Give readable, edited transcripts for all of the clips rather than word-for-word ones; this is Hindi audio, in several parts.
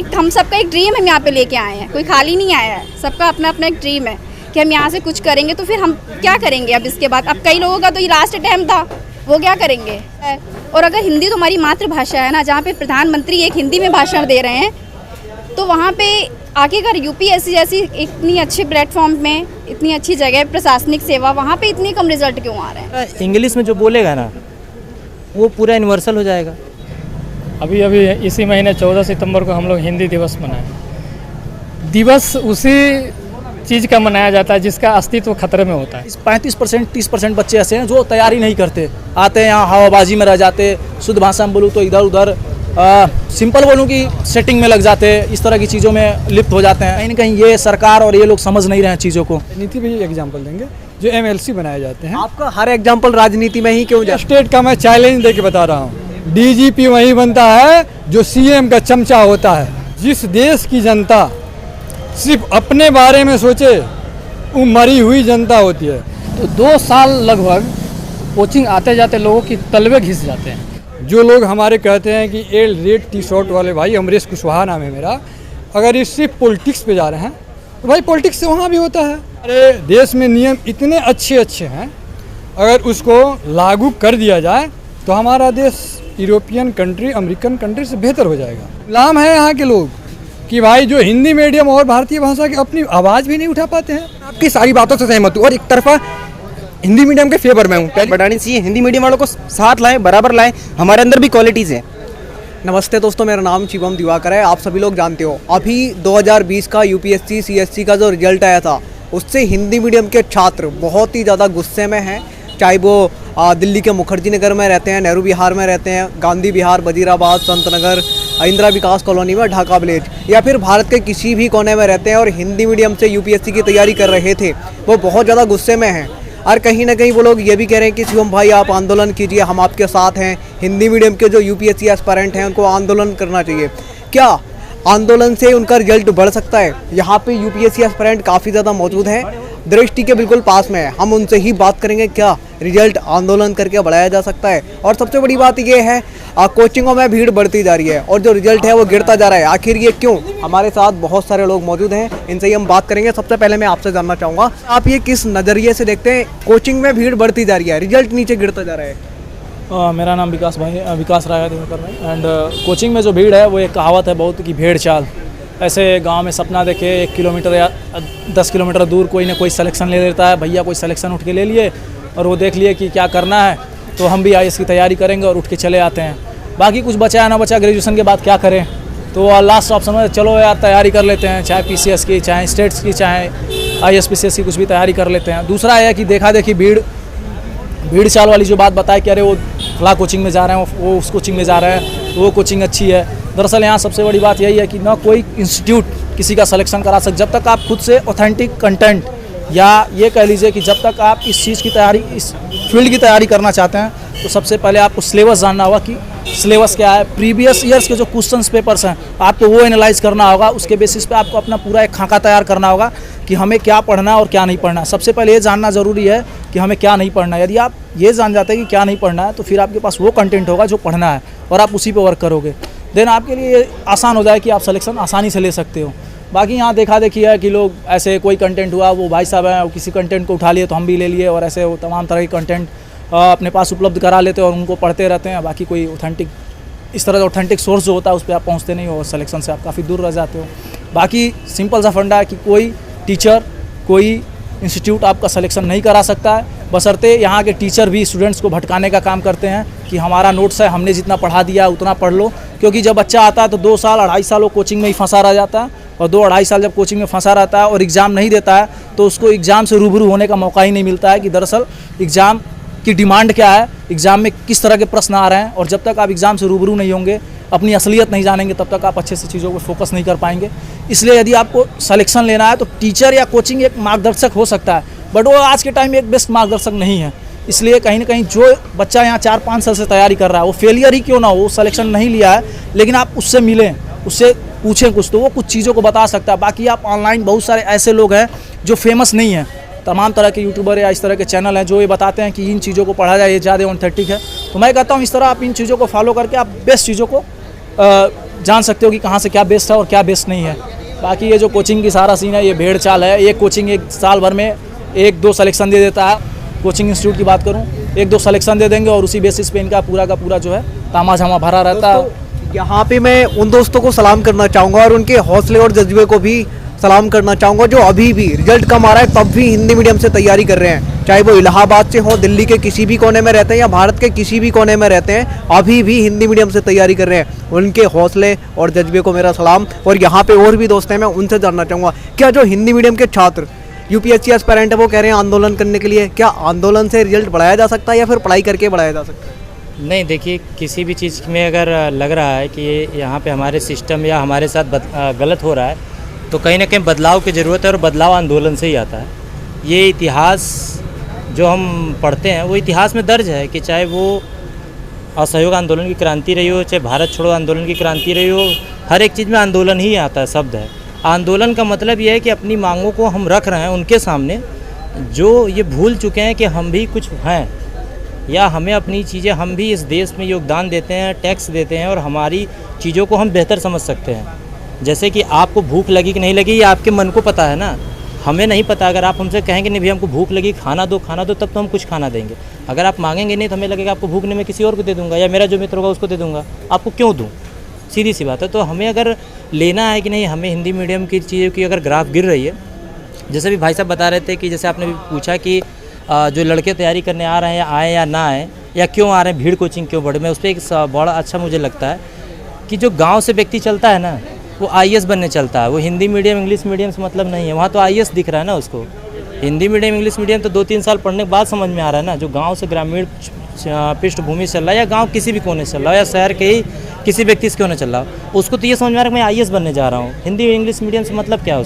हम सबका एक ड्रीम हम यहाँ पे लेके आए हैं, कोई खाली नहीं आया है, सबका अपना अपना एक ड्रीम है कि हम यहाँ से कुछ करेंगे। तो फिर हम क्या करेंगे अब इसके बाद? अब कई लोगों का तो ये लास्ट टाइम था, वो क्या करेंगे? और अगर हिंदी तो हमारी मातृभाषा है ना, जहाँ पे प्रधानमंत्री एक हिंदी में भाषण दे रहे हैं, तो वहाँ पे आखिरकार यूपीएससी जैसी इतनी अच्छी प्लेटफॉर्म में, इतनी अच्छी जगह प्रशासनिक सेवा, वहाँ पे इतने कम रिजल्ट क्यों आ रहे हैं? इंग्लिश में जो बोलेगा ना वो पूरा यूनिवर्सल हो जाएगा। अभी इसी महीने 14 सितंबर को हम लोग हिंदी दिवस मनाए। दिवस उसी चीज़ का मनाया जाता है जिसका अस्तित्व खतरे में होता है। 35% 30% बच्चे ऐसे हैं जो तैयारी नहीं करते, आते हैं यहाँ हवाबाजी में रह जाते, शुद्ध भाषा में बोलूँ तो इधर उधर, सिंपल बोलूँ कि सेटिंग में लग जाते, इस तरह की चीज़ों में लिप्त हो जाते हैं। कहीं ना कहीं ये सरकार और ये लोग समझ नहीं रहे हैं चीज़ों को। राजनीति भी एग्जाम्पल देंगे, जो MLC बनाए जाते हैं। आपका हर एग्जाम्पल राजनीति में ही क्यों जाता है? स्टेट का मैं चैलेंज दे के बता रहा हूँ, DGP वही बनता है जो CM का चमचा होता है। जिस देश की जनता सिर्फ अपने बारे में सोचे वो मरी हुई जनता होती है। तो 2 साल लगभग कोचिंग आते जाते लोगों की तलवे घिस जाते हैं। जो लोग हमारे कहते हैं कि ए रेड T-शर्ट वाले भाई, अमरीश कुशवाहा नाम है मेरा, अगर ये सिर्फ पॉलिटिक्स पे जा रहे हैं तो भाई पॉलिटिक्स से वहाँ भी होता है। अरे देश में नियम इतने अच्छे अच्छे हैं, अगर उसको लागू कर दिया जाए तो हमारा देश यूरोपियन कंट्री, अमेरिकन कंट्री से बेहतर हो जाएगा। गुलाम है यहाँ के लोग कि भाई जो हिंदी मीडियम और भारतीय भाषा की अपनी आवाज़ भी नहीं उठा पाते हैं। आपकी सारी बातों से सहमत हूँ और एक तरफा हिंदी मीडियम के फेवर में हूँ। बढ़ानी चाहिए, हिंदी मीडियम वालों को साथ लाएं, बराबर लाएं, हमारे अंदर भी क्वालिटीज़ हैं। नमस्ते दोस्तों, मेरा नाम शिवम दिवाकर है। आप सभी लोग जानते हो अभी 2020 का UPSC CSC का जो रिजल्ट आया था उससे हिंदी मीडियम के छात्र बहुत ही ज़्यादा गुस्से में हैं। चाहे वो दिल्ली के मुखर्जी नगर में रहते हैं, नेहरू विहार में रहते हैं, गांधी विहार, वजीराबाद, संत नगर, इंदिरा विकास कॉलोनी में, ढाका विलेज, या फिर भारत के किसी भी कोने में रहते हैं और हिंदी मीडियम से UPSC की तैयारी कर रहे थे, वो बहुत ज़्यादा गुस्से में हैं। और कहीं ना कहीं वो लोग ये भी कह रहे हैं कि शिवम भाई आप आंदोलन कीजिए, हम आपके साथ हैं। हिंदी मीडियम के जो UPSC एस्पायरेंट हैं उनको आंदोलन करना चाहिए। क्या आंदोलन से उनका रिजल्ट बढ़ सकता है? यहाँ पे UPSC एस्पायरेंट काफ़ी ज़्यादा मौजूद हैं, दृष्टि के बिल्कुल पास में है। हम उनसे ही बात करेंगे क्या रिजल्ट आंदोलन करके बढ़ाया जा सकता है। और सबसे बड़ी बात ये है कोचिंगों में भीड़ बढ़ती जा रही है और जो रिजल्ट है वो गिरता जा रहा है। आखिर ये क्यों? हमारे साथ बहुत सारे लोग मौजूद हैं, इनसे ही हम बात करेंगे। सबसे पहले मैं आपसे जानना चाहूँगा, आप ये किस नज़रिए से देखते हैं? कोचिंग में भीड़ बढ़ती जा रही है, रिजल्ट नीचे गिरता जा रहा है। मेरा नाम विकास राय है एंड कोचिंग में जो भीड़ है वो एक कहावत है बहुत कि भेड़ चाल। ऐसे गांव में सपना देखे 1 किलोमीटर या 10 किलोमीटर दूर कोई ना कोई सिलेक्शन ले लेता है। भैया कोई सिलेक्शन उठ के ले लिए और वो देख लिए कि क्या करना है तो हम भी IAS की तैयारी करेंगे और उठ के चले आते हैं। बाकी कुछ बचा ना बचा, ग्रेजुएशन के बाद क्या करें, तो लास्ट ऑप्शन में चलो यार तैयारी कर लेते हैं, चाहे PCS की, चाहे स्टेट्स की, चाहे IAS PCS की, कुछ भी तैयारी कर लेते हैं। दूसरा है कि देखा देखी भीड़ चाल वाली जो बात बताए कि अरे वो फला कोचिंग में जा रहे हैं, वो उस कोचिंग में जा रहे हैं, तो वो कोचिंग अच्छी है। दरअसल यहाँ सबसे बड़ी बात यही है कि ना कोई इंस्टीट्यूट किसी का सिलेक्शन करा सकते जब तक आप खुद से ऑथेंटिक कंटेंट, या ये कह लीजिए कि जब तक आप इस चीज़ की तैयारी, इस फील्ड की तैयारी करना चाहते हैं तो सबसे पहले आपको सिलेबस जानना होगा कि सिलेबस क्या है। प्रीवियस ईयर्स के जो क्वेश्चंस पेपर्स हैं आपको वो एनालाइज करना होगा। उसके बेसिस पे आपको अपना पूरा एक खाका तैयार करना होगा कि हमें क्या पढ़ना है और क्या नहीं पढ़ना है। सबसे पहले ये जानना ज़रूरी है कि हमें क्या नहीं पढ़ना है। यदि आप ये जान जाते हैं कि क्या नहीं पढ़ना है तो फिर आपके पास वो कंटेंट होगा जो पढ़ना है और आप उसी पर वर्क करोगे। देन आपके लिए आसान हो जाए कि आप सिलेक्शन आसानी से ले सकते हो। बाकी यहाँ देखा देखी है कि लोग ऐसे कोई कंटेंट हुआ, वो भाई साहब हैं, किसी कंटेंट को उठा लिए तो हम भी ले लिए, और ऐसे वो तमाम तरह के कंटेंट अपने पास उपलब्ध करा लेते हैं और उनको पढ़ते रहते हैं। बाकी कोई ऑथेंटिक, इस तरह का ऑथेंटिक सोर्स जो होता है उस पर आप पहुँचते नहीं हो और सिलेक्शन से आप काफ़ी दूर रह जाते हो। बाकी सिंपल सा फंडा है कि कोई टीचर, कोई इंस्टीट्यूट आपका सिलेक्शन नहीं करा सकता है, बशर्ते यहाँ के टीचर भी स्टूडेंट्स को भटकाने का काम करते हैं कि हमारा नोट्स है, हमने जितना पढ़ा दिया उतना पढ़ लो। क्योंकि जब बच्चा आता है तो 2 साल 2.5 साल वो कोचिंग में ही फंसा रह जाता है, और 2-2.5 साल जब कोचिंग में फंसा रहता है और एग्ज़ाम नहीं देता है तो उसको एग्ज़ाम से रूबरू होने का मौका ही नहीं मिलता है कि दरअसल एग्ज़ाम की डिमांड क्या है, एग्ज़ाम में किस तरह के प्रश्न आ रहे हैं। और जब तक आप एग्ज़ाम से रूबरू नहीं होंगे, अपनी असलियत नहीं जानेंगे, तब तक आप अच्छे से चीज़ों को फोकस नहीं कर पाएंगे। इसलिए यदि आपको सिलेक्शन लेना है तो टीचर या कोचिंग एक मार्गदर्शक हो सकता है, बट वो आज के टाइम में एक बेस्ट मार्गदर्शक नहीं है। इसलिए कहीं ना कहीं जो बच्चा यहाँ 4-5 साल से तैयारी कर रहा है वो फेलियर ही क्यों ना हो, सिलेक्शन नहीं लिया है, लेकिन आप उससे मिलें, उससे पूछें कुछ, तो वो कुछ चीज़ों को बता सकता है। बाकी आप ऑनलाइन बहुत सारे ऐसे लोग हैं जो फेमस नहीं हैं, तमाम तरह के यूट्यूबर या इस तरह के चैनल हैं जो ये बताते हैं कि इन चीज़ों को पढ़ा जाए, ये ज़्यादा ऑथेंटिक है। तो मैं कहता हूँ इस तरह आप इन चीज़ों को फॉलो करके आप बेस्ट चीज़ों को जान सकते हो कि कहाँ से क्या बेस्ट है और क्या बेस्ट नहीं है। बाकी ये जो कोचिंग की सारा सीन है ये भेड़ चाल है। एक कोचिंग एक साल भर में 1-2 सिलेक्शन दे देता है। कोचिंग इंस्टीट्यूट की बात करूँ 1-2 सिलेक्शन दे देंगे और उसी बेसिस पे इनका पूरा का पूरा जो है तामाझामा भरा रहता है। यहाँ पे मैं उन दोस्तों को सलाम करना चाहूँगा और उनके हौसले और जज्बे को भी सलाम करना चाहूँगा जो अभी भी रिजल्ट कम आ रहा है तब भी हिंदी मीडियम से तैयारी कर रहे हैं, चाहे वो इलाहाबाद से हो, दिल्ली के किसी भी कोने में रहते हैं या भारत के किसी भी कोने में रहते हैं, अभी भी हिंदी मीडियम से तैयारी कर रहे हैं। उनके हौसले और जज्बे को मेरा सलाम। और यहाँ पे और भी दोस्त हैं, मैं उनसे जानना चाहूँगा क्या जो हिंदी मीडियम के छात्र यूपीएससी एस्पिरेंट है वो कह रहे हैं आंदोलन करने के लिए, क्या आंदोलन से रिजल्ट बढ़ाया जा सकता है या फिर पढ़ाई करके बढ़ाया जा सकता है? नहीं, देखिए किसी भी चीज़ में अगर लग रहा है कि ये यहाँ पे हमारे सिस्टम या हमारे साथ गलत हो रहा है तो कहीं ना कहीं बदलाव की ज़रूरत है और बदलाव आंदोलन से ही आता है। ये इतिहास जो हम पढ़ते हैं वो इतिहास में दर्ज है कि चाहे वो असहयोग आंदोलन की क्रांति रही हो, चाहे भारत छोड़ो आंदोलन की क्रांति रही हो, हर एक चीज़ में आंदोलन ही आता है, शब्द है। आंदोलन का मतलब ये है कि अपनी मांगों को हम रख रहे हैं उनके सामने जो ये भूल चुके हैं कि हम भी कुछ हैं या हमें अपनी चीज़ें, हम भी इस देश में योगदान देते हैं, टैक्स देते हैं और हमारी चीज़ों को हम बेहतर समझ सकते हैं। जैसे कि आपको भूख लगी कि नहीं लगी ये आपके मन को पता है ना, हमें नहीं पता। अगर आप हमसे कहेंगे नहीं भैया हमको भूख लगी, खाना दो तब तो हम कुछ खाना देंगे। अगर आप मांगेंगे नहीं तो हमें लगेगा आपको भूख नहीं, मैं किसी और को दे दूंगा या मेरा जो मित्र होगा उसको दे दूंगा, आपको क्यों दूँ, सीधी सी बात है। तो हमें अगर लेना है कि नहीं, हमें हिंदी मीडियम की चीज़ों की अगर ग्राफ गिर रही है, जैसे भी भाई साहब बता रहे थे कि जैसे आपने भी पूछा कि जो लड़के तैयारी करने आ रहे हैं आए या ना आए या क्यों आ रहे हैं, भीड़ कोचिंग क्यों बढ़े, मैं उस पर एक बड़ा अच्छा मुझे लगता है कि जो गाँव से व्यक्ति चलता है ना वो आईएएस बनने चलता है। वो हिंदी मीडियम इंग्लिश मीडियम से मतलब नहीं है, वहाँ तो आईएएस दिख रहा है ना उसको। हिंदी मीडियम इंग्लिश मीडियम तो 2-3 साल पढ़ने के बाद समझ में आ रहा है ना। जो गांव से ग्रामीण पृष्ठभूमि से चल रहा है या गांव किसी भी कोने से चल रहा है या शहर के ही किसी व्यक्ति से क्यों ना चल रहा हो, उसको तो ये समझ में आ रहा है कि मैं आईएएस बनने जा रहा हूँ। हिंदी इंग्लिश मीडियम से मतलब क्या है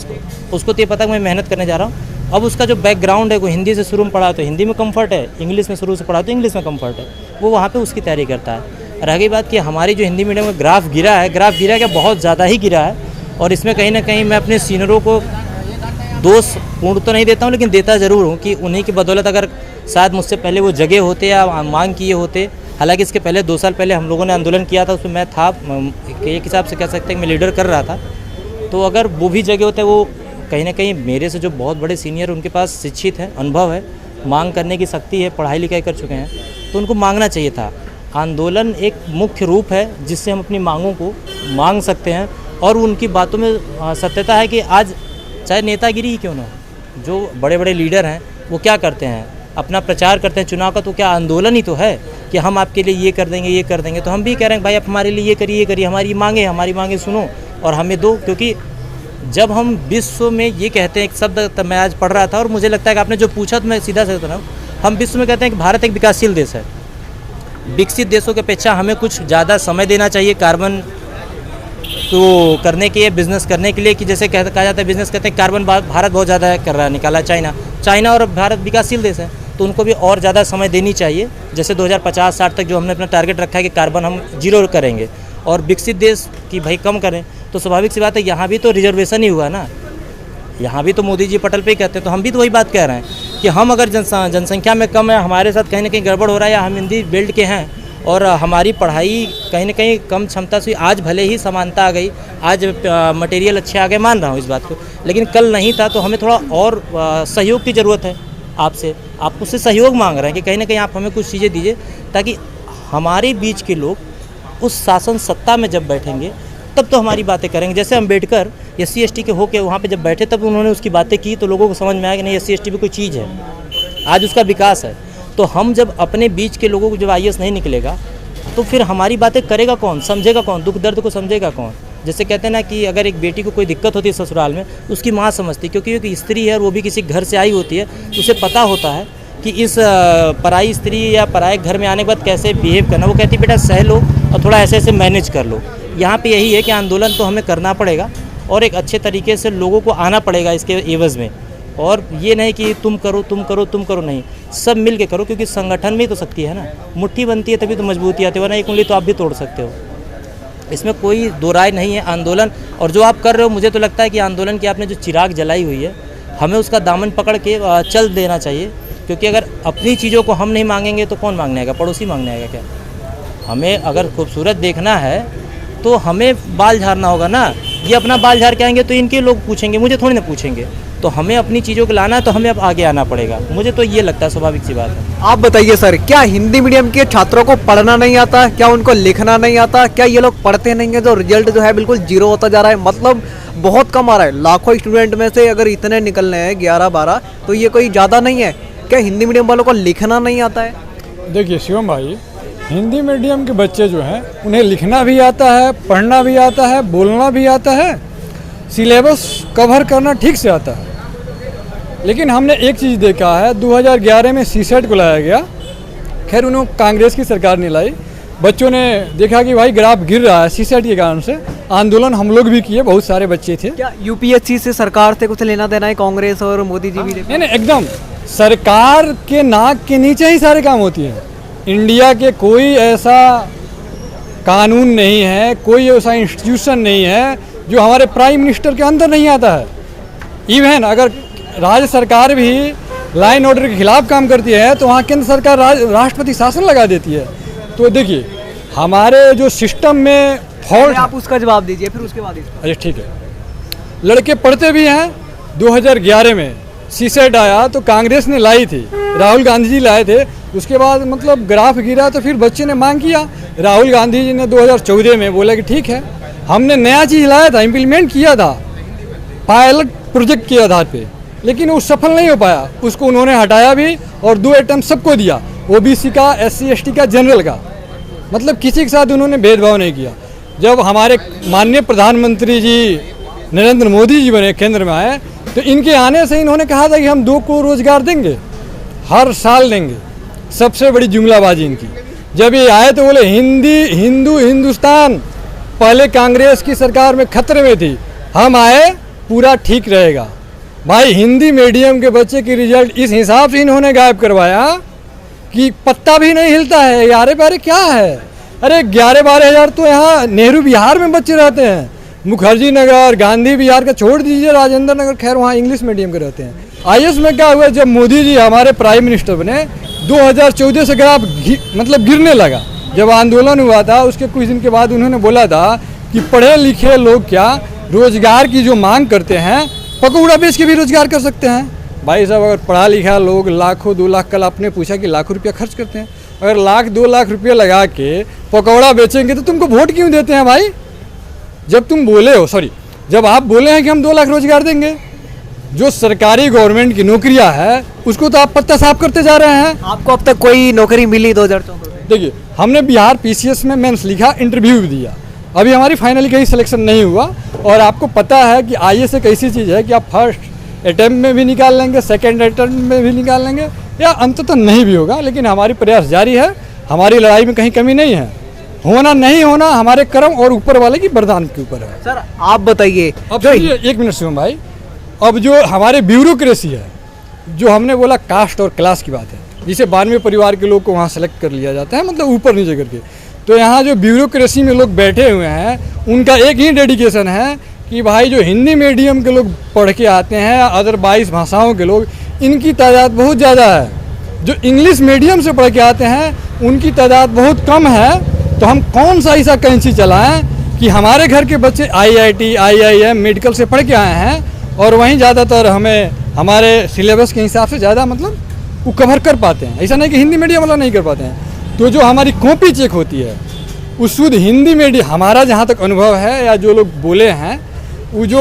उसको तो ये पता है कि मैं मेहनत करने जा रहा हूँ। अब उसका जो बैकग्राउंड है, वो हिंदी से शुरू में पढ़ा तो हिंदी में कम्फर्ट है, इंग्लिश में शुरू से पढ़ा तो इंग्लिश में कम्फर्ट है, वो वहाँ पर उसकी तैयारी करता है। रह गई बात कि हमारी जो हिंदी मीडियम में ग्राफ गिरा क्या बहुत ज़्यादा ही गिरा है। और इसमें कहीं ना कहीं मैं अपने सीनियरों को दोष पूर्ण तो नहीं देता हूँ, लेकिन देता ज़रूर हूँ कि उन्हीं की बदौलत अगर शायद मुझसे पहले वो जगह होते या मांग किए होते। हालांकि इसके पहले 2 साल पहले हम लोगों ने आंदोलन किया था, उसमें मैं था, एक हिसाब से कह सकते हैं कि मैं लीडर कर रहा था। तो अगर वो भी जगह होते, वो कहीं ना कहीं मेरे से जो बहुत बड़े सीनियर उनके पास शिक्षित है, अनुभव है, मांग करने की शक्ति है, पढ़ाई लिखाई कर चुके हैं, तो उनको मांगना चाहिए था। आंदोलन एक मुख्य रूप है जिससे हम अपनी मांगों को मांग सकते हैं और उनकी बातों में सत्यता है कि आज चाहे नेतागिरी ही क्यों ना हो, जो बड़े बड़े लीडर हैं वो क्या करते हैं, अपना प्रचार करते हैं चुनाव का, तो क्या आंदोलन ही तो है कि हम आपके लिए ये कर देंगे। तो हम भी कह रहे हैं भाई आप हमारे लिए ये करिए, हमारी मांगे सुनो और हमें दो। क्योंकि जब हम विश्व में ये कहते हैं एक शब्द, तब मैं आज पढ़ रहा था और मुझे लगता है कि आपने जो पूछा तो मैं सीधा से बता रहा हूँ, हम विश्व में कहते हैं कि भारत एक विकासशील देश है। विकसित देशों की अपेक्षा हमें कुछ ज़्यादा समय देना चाहिए कार्बन तो करने के लिए, बिज़नेस करने के लिए, कि जैसे कहा जाता है बिज़नेस कहते हैं कार्बन भारत बहुत ज़्यादा कर रहा है, निकाला चाइना और भारत विकासशील देश है, तो उनको भी और ज़्यादा समय देनी चाहिए। जैसे 2050-60 तक जो हमने अपना टारगेट रखा है कि कार्बन हम 0 करेंगे और विकसित देश की भाई कम करें, तो स्वाभाविक सी बात है यहाँ भी तो रिजर्वेशन ही हुआ ना, यहाँ भी तो मोदी जी पटल पे ही कहते हैं। तो हम भी तो वही बात कह रहे हैं कि हम अगर जनसंख्या में कम है, हमारे साथ कहीं ना कहीं गड़बड़ हो रहा है या हम हिंदी बेल्ट के हैं और हमारी पढ़ाई कहीं ना कहीं कम क्षमता से, आज भले ही समानता आ गई, आज मटेरियल अच्छे आ गए, मान रहा हूँ इस बात को, लेकिन कल नहीं था, तो हमें थोड़ा और सहयोग की ज़रूरत है आपसे। आप उससे सहयोग मांग रहे हैं कि कहीं ना कहीं आप हमें कुछ चीज़ें दीजिए ताकि हमारे बीच के लोग उस शासन सत्ता में जब बैठेंगे तब तो हमारी बातें करेंगे। जैसे अम्बेडकर SC/ST के होके वहाँ पे जब बैठे तब उन्होंने उसकी बातें की तो लोगों को समझ में आया कि नहीं SC/ST भी कोई चीज़ है, आज उसका विकास है। तो हम जब अपने बीच के लोगों को जब IAS नहीं निकलेगा तो फिर हमारी बातें करेगा कौन, समझेगा कौन, दुख दर्द को समझेगा कौन। जैसे कहते हैं ना कि अगर एक बेटी को कोई दिक्कत होती है ससुराल में, उसकी माँ समझती, क्योंकि एक स्त्री है और वो भी किसी घर से आई होती है, तो उसे पता होता है कि इस पराई स्त्री या पराए घर में आने के बाद कैसे बिहेव करना। वो कहती बेटा सह लो और थोड़ा ऐसे मैनेज कर लो। यहाँ पे यही है कि आंदोलन तो हमें करना पड़ेगा और एक अच्छे तरीके से लोगों को आना पड़ेगा इसके एवज़ में, और ये नहीं कि तुम करो नहीं, सब मिल के करो, क्योंकि संगठन में ही तो शक्ति है ना, मुट्ठी बनती है तभी तो मजबूती आती है, वरना एक उंगली तो आप भी तोड़ सकते हो। इसमें कोई दो राय नहीं है। आंदोलन और जो आप कर रहे हो, मुझे तो लगता है कि आंदोलन की आपने जो चिराग जलाई हुई है, हमें उसका दामन पकड़ के चल देना चाहिए, क्योंकि अगर अपनी चीज़ों को हम नहीं मांगेंगे तो कौन मांगने आएगा, पड़ोसी मांगने आएगा क्या। हमें अगर खूबसूरत देखना है तो हमें बाल झाड़ना होगा ना। ये अपना बाल झाड़ के आएंगे तो इनके लोग पूछेंगे, मुझे थोड़ी ना पूछेंगे। तो हमें अपनी चीज़ों को लाना है तो हमें अब आगे आना पड़ेगा। मुझे तो ये लगता है, स्वाभाविक सी बात है। आप बताइए सर, क्या हिंदी मीडियम के छात्रों को पढ़ना नहीं आता? क्या उनको लिखना नहीं आता? क्या ये लोग पढ़ते नहीं है? जो रिजल्ट जो है बिल्कुल जीरो होता जा रहा है, मतलब बहुत कम आ रहा है। लाखों स्टूडेंट में से अगर इतने निकलने हैं 11-12, तो ये कोई ज़्यादा नहीं है। क्या हिंदी मीडियम वालों को लिखना नहीं आता है? देखिए शिवम भाई, हिंदी मीडियम के बच्चे जो हैं उन्हें लिखना भी आता है, पढ़ना भी आता है, बोलना भी आता है, सिलेबस कवर करना ठीक से आता है। लेकिन हमने एक चीज़ देखा है, 2011 में सीसेट को लाया गया। खैर उन्होंने कांग्रेस की सरकार ने लाई। बच्चों ने देखा कि भाई ग्राफ गिर रहा है सीसेट के कारण से। आंदोलन हम लोग भी किए, बहुत सारे बच्चे थे। क्या यूपीएससी से सरकार से कुछ लेना देना है कांग्रेस और मोदी जी भी? नहीं एकदम सरकार के नाक के नीचे ही सारे काम होती हैं। इंडिया के कोई ऐसा कानून नहीं है, कोई ऐसा इंस्टीट्यूशन नहीं है जो हमारे प्राइम मिनिस्टर के अंदर नहीं आता है। इवन अगर राज्य सरकार भी लाइन ऑर्डर के खिलाफ काम करती है तो वहाँ केंद्र सरकार राष्ट्रपति शासन लगा देती है। तो देखिए हमारे जो सिस्टम में फॉल्ट, आप उसका जवाब दीजिए फिर उसके बाद इसका। अच्छा ठीक है। लड़के पढ़ते भी हैं। 2011 में सीसेट आया तो कांग्रेस ने लाई थी, राहुल गांधी जी लाए थे। उसके बाद मतलब ग्राफ गिरा तो फिर बच्चे ने मांग किया। राहुल गांधी जी ने 2014 में बोला कि ठीक है, हमने नया चीज़ लाया था, इम्प्लीमेंट किया था पायलट प्रोजेक्ट के आधार पे, लेकिन वो सफल नहीं हो पाया। उसको उन्होंने हटाया भी और 2 अटेम्प्ट सबको दिया, ओबीसी का, SC ST का, जनरल का। मतलब किसी के साथ उन्होंने भेदभाव नहीं किया। जब हमारे माननीय प्रधानमंत्री जी नरेंद्र मोदी जी बने, केंद्र में आए, तो इनके आने से इन्होंने कहा था कि हम 2 को रोजगार देंगे, हर साल देंगे। सबसे बड़ी जुमलाबाजी इनकी। जब ये आए तो बोले हिंदी, हिंदू, हिंदुस्तान पहले कांग्रेस की सरकार में खतरे में थी, हम आए पूरा ठीक रहेगा। भाई हिंदी मीडियम के बच्चे की रिजल्ट इस हिसाब से इन्होंने गायब करवाया कि पत्ता भी नहीं हिलता है। 11-12 क्या है? अरे 11-12 हज़ार तो यहाँ नेहरू बिहार में बच्चे रहते हैं। मुखर्जी नगर, गांधी बिहार का छोड़ दीजिए, राजेंद्र नगर, खैर वहाँ इंग्लिश मीडियम के रहते हैं। IAS में क्या हुआ, जब मोदी जी हमारे प्राइम मिनिस्टर बने 2014 से ग्राफ मतलब गिरने लगा। जब आंदोलन हुआ था उसके कुछ दिन के बाद उन्होंने बोला था कि पढ़े लिखे लोग क्या रोजगार की जो मांग करते हैं, पकौड़ा बेच के भी रोजगार कर सकते हैं। भाई साहब, अगर पढ़ा लिखा लोग लाखों 2 लाख, कल आपने पूछा कि लाखों रुपया खर्च करते हैं, अगर 1-2 लाख रुपया लगा के पकौड़ा बेचेंगे तो तुमको वोट क्यों देते हैं भाई? जब तुम बोले हो, सॉरी, जब आप बोले हैं कि हम 2 लाख रोजगार देंगे, जो सरकारी गवर्नमेंट की नौकरियां है उसको तो आप पत्ता साफ करते जा रहे हैं। आपको अब तक कोई नौकरी मिली 2014 में? देखिए हमने बिहार PCS में मेंस लिखा, इंटरव्यू भी दिया, अभी हमारी फाइनली कहीं सिलेक्शन नहीं हुआ। और आपको पता है कि IAS एक ऐसी चीज़ है कि आप फर्स्ट अटैम्प्ट में भी निकाल लेंगे, सेकेंड अटैम्प्ट में भी निकाल लेंगे, या अंततः नहीं भी होगा। लेकिन हमारी प्रयास जारी है, हमारी लड़ाई में कहीं कमी नहीं है। होना नहीं होना हमारे कर्म और ऊपर वाले की वरदान के ऊपर है। सर आप बताइए। अब जो 1 मिनट शिवम भाई, अब जो हमारे ब्यूरोक्रेसी है, जो हमने बोला कास्ट और क्लास की बात है, जिसे 92 परिवार के लोग को वहाँ सेलेक्ट कर लिया जाता है, मतलब ऊपर नीचे करके। तो यहाँ जो ब्यूरोक्रेसी में लोग बैठे हुए हैं उनका एक ही डेडिकेशन है कि भाई जो हिंदी मीडियम के लोग पढ़ के आते हैं, अदर 22 भाषाओं के लोग, इनकी तादाद बहुत ज़्यादा है। जो इंग्लिश मीडियम से पढ़ के आते हैं उनकी तादाद बहुत कम है। तो हम कौन सा ऐसा कैंची चलाएं कि हमारे घर के बच्चे IIT, IIM, मेडिकल से पढ़ के आए हैं और वहीं ज़्यादातर हमें हमारे सिलेबस के हिसाब से ज़्यादा मतलब वो कवर कर पाते हैं। ऐसा नहीं कि हिंदी मीडियम वाला नहीं कर पाते हैं। तो जो हमारी कॉपी चेक होती है उस शुद्ध हिंदी मीडियम, हमारा जहाँ तक अनुभव है या जो लोग बोले हैं, वो जो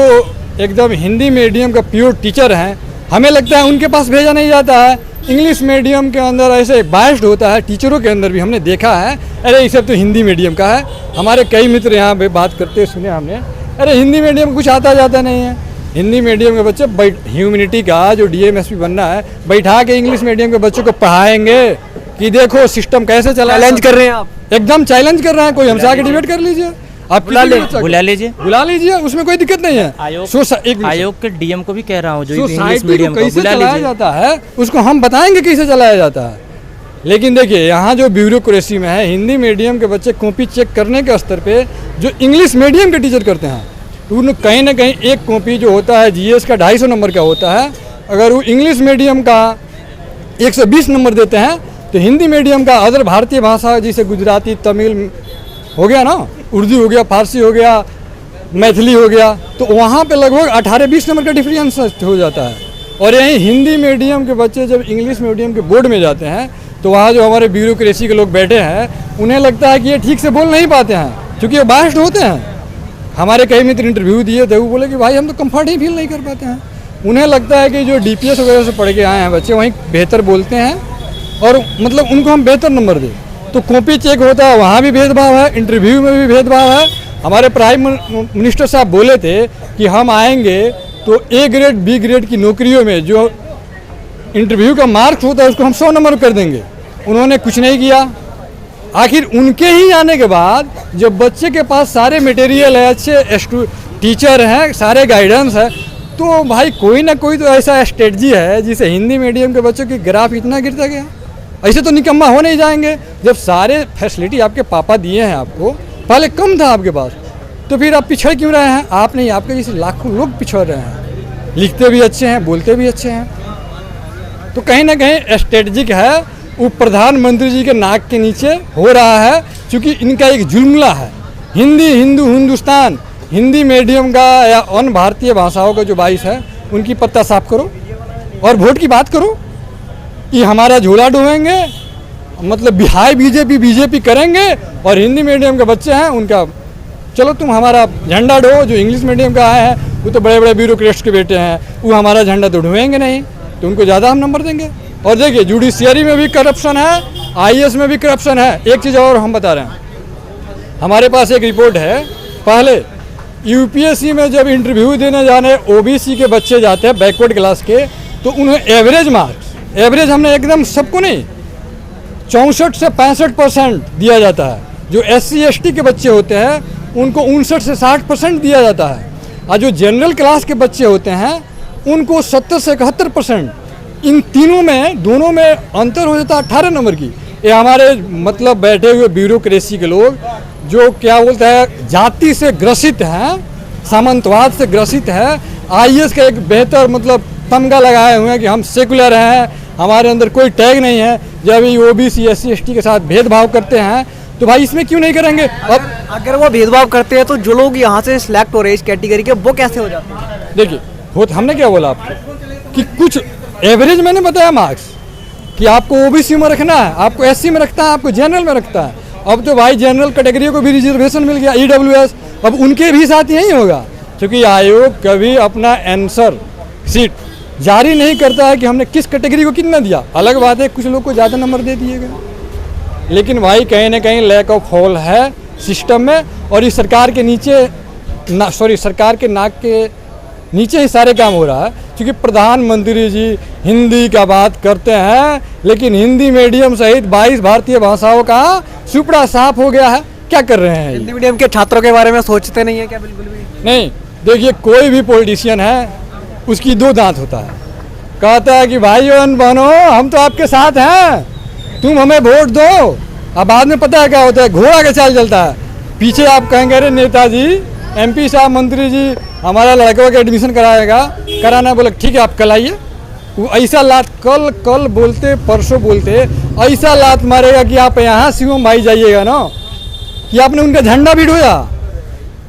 एकदम हिंदी मीडियम का प्योर टीचर हैं, हमें लगता है उनके पास भेजा नहीं जाता है। इंग्लिश मीडियम के अंदर ऐसे बायस्ड होता है, टीचरों के अंदर भी हमने देखा है। अरे ये सब तो हिंदी मीडियम का है। हमारे कई मित्र यहाँ पे बात करते सुने हमने, अरे हिंदी मीडियम कुछ आता जाता नहीं है। हिंदी मीडियम के बच्चे ह्यूमैनिटी का जो DMSP बनना है, बैठा के इंग्लिश मीडियम के बच्चों को पढ़ाएंगे कि देखो सिस्टम कैसे चला। चैलेंज कर रहे हैं आप? एकदम चैलेंज कर रहे हैं। कोई हमसे आके डिबेट कर लीजिए, आप बुला लीजिए, उसमें कोई दिक्कत नहीं है। आयोग के DM को भी कह रहा हूँ जो इंग्लिश सोसाइटी मीडियम को को कैसे बुला चलाया लीजिए। जाता है उसको हम बताएंगे कैसे चलाया जाता है। लेकिन देखिए यहाँ जो ब्यूरोक्रेसी में है, हिंदी मीडियम के बच्चे कॉपी चेक करने के स्तर पे जो इंग्लिश मीडियम के टीचर करते हैं, तो उन कहीं ना कहीं एक कॉपी जो होता है GS का 250 नंबर का होता है, अगर वो इंग्लिश मीडियम का 120 नंबर देते हैं तो हिंदी मीडियम का अदर भारतीय भाषा जैसे गुजराती, तमिल हो गया ना, उर्दू हो गया, फारसी हो गया, मैथिली हो गया, तो वहाँ पे लगभग 18-20 नंबर का डिफरेंस हो जाता है। और यहीं हिंदी मीडियम के बच्चे जब इंग्लिश मीडियम के बोर्ड में जाते हैं तो वहाँ जो हमारे ब्यूरोक्रेसी के लोग बैठे हैं उन्हें लगता है कि ये ठीक से बोल नहीं पाते हैं, क्योंकि ये बायस्ड होते हैं। हमारे कई मित्र इंटरव्यू दिए थे, वो बोले कि भाई हम तो कंफर्ट ही फील नहीं कर पाते हैं। उन्हें लगता है कि जो DPS वगैरह से पढ़ के आए हैं बच्चे वहीं बेहतर बोलते हैं और मतलब उनको हम बेहतर नंबर दें। तो कॉपी चेक होता है, वहाँ भी भेदभाव है, इंटरव्यू में भी भेदभाव है। हमारे प्राइम मिनिस्टर साहब बोले थे कि हम आएंगे तो A ग्रेड B ग्रेड की नौकरियों में जो इंटरव्यू का मार्क्स होता है उसको हम 100 नंबर कर देंगे। उन्होंने कुछ नहीं किया। आखिर उनके ही आने के बाद जब बच्चे के पास सारे मटेरियल है, अच्छे टीचर हैं, सारे गाइडेंस है, तो भाई कोई ना कोई तो ऐसा स्ट्रेटजी है जिससे हिंदी मीडियम के बच्चों की ग्राफ इतना गिरता गया। ऐसे तो निकम्मा हो नहीं जाएंगे। जब सारे फैसिलिटी आपके पापा दिए हैं आपको, पहले कम था आपके पास, तो फिर आप पिछड़ क्यों रहे हैं? आप नहीं, आपके जैसे लाखों लोग पिछड़ रहे हैं। लिखते भी अच्छे हैं, बोलते भी अच्छे हैं। तो कहीं ना कहीं स्ट्रेटजिक है, वो प्रधानमंत्री जी के नाक के नीचे हो रहा है, क्योंकि इनका एक जुल्मला है। हिंदी, हिंदू, हिंदुस्तान, हिंदी मीडियम का या अन्य भारतीय भाषाओं का जो 22 है उनकी पत्ता साफ करो और वोट की बात करो कि हमारा झोला डुबेंगे, मतलब बिहार बीजेपी करेंगे और हिंदी मीडियम के बच्चे हैं उनका चलो तुम हमारा झंडा डो। जो इंग्लिश मीडियम का आए हैं वो तो बड़े बड़े ब्यूरोक्रेट्स के बेटे हैं, वो हमारा झंडा तो ढोएंगे नहीं, तो उनको ज़्यादा हम नंबर देंगे। और देखिए जुडिशियरी में भी करप्शन है, IAS में भी करप्शन है। एक चीज़ और हम बता रहे हैं, हमारे पास एक रिपोर्ट है, पहले UPSC में जब इंटरव्यू देने जाने OBC के बच्चे जाते हैं बैकवर्ड क्लास के, तो उन्हें एवरेज मार्क्स, एवरेज हमने एकदम सबको नहीं, 64 से 65% दिया जाता है। जो SC ST के बच्चे होते हैं उनको 59 से 60% दिया जाता है, और जो जनरल क्लास के बच्चे होते हैं उनको 70 से 71%। इन तीनों में, दोनों में अंतर हो जाता है 18 नंबर की। ये हमारे मतलब बैठे हुए ब्यूरोक्रेसी के लोग जो क्या बोलते हैं जाति से ग्रसित हैं, सामंतवाद से ग्रसित है, IAS का एक बेहतर मतलब तमगा लगाए हुए हैं कि हम सेकुलर हैं, हमारे अंदर कोई टैग नहीं है। जब ये OBC SC ST के साथ भेदभाव करते हैं तो भाई इसमें क्यों नहीं करेंगे? अब अगर वो भेदभाव करते हैं तो जो लोग यहाँ से सिलेक्ट हो रहे हैं इस कैटेगरी के, वो कैसे हो जाते हैं? देखिए हमने क्या बोला आपको कि कुछ एवरेज मैंने बताया मार्क्स कि आपको OBC में रखना है, आपको SC में रखता है, आपको जनरल में रखता है। अब तो भाई जनरल कैटेगरी को भी रिजर्वेशन मिल गया, EWS, अब उनके भी साथ यही होगा, क्योंकि आयोग कभी अपना आंसर सीट जारी नहीं करता है कि हमने किस कैटेगरी को कितना दिया। अलग बात है कुछ लोग को ज़्यादा नंबर दे दिए गए, लेकिन भाई कहीं ना कहीं लैक ऑफ होल है सिस्टम में। और इस सरकार के नीचे सरकार के नाक के नीचे ही सारे काम हो रहा है, क्योंकि प्रधानमंत्री जी हिंदी का बात करते हैं, लेकिन हिंदी मीडियम सहित 22 भारतीय भाषाओं का सुपड़ा साफ हो गया है। क्या कर रहे हैं? हिंदी मीडियम के छात्रों के बारे में सोचते नहीं है क्या? बिल्कुल भी नहीं। देखिए कोई भी पॉलिटिशियन है उसकी दो दांत होता है, कहता है कि भाइयों बहनों हम तो आपके साथ हैं, तुम हमें वोट दो। अब बाद में पता है क्या होता है, घोड़ा का चाल चलता है। पीछे आप कहेंगे अरे नेताजी, MP साहब, मंत्री जी हमारा लड़का का एडमिशन कराना, बोले ठीक है आप कल आइए। वो ऐसा लात कल बोलते, परसों बोलते, ऐसा लात मारेगा कि आप यहाँ शिवम भाई जाइएगा ना, कि आपने उनका झंडा भी ढोया,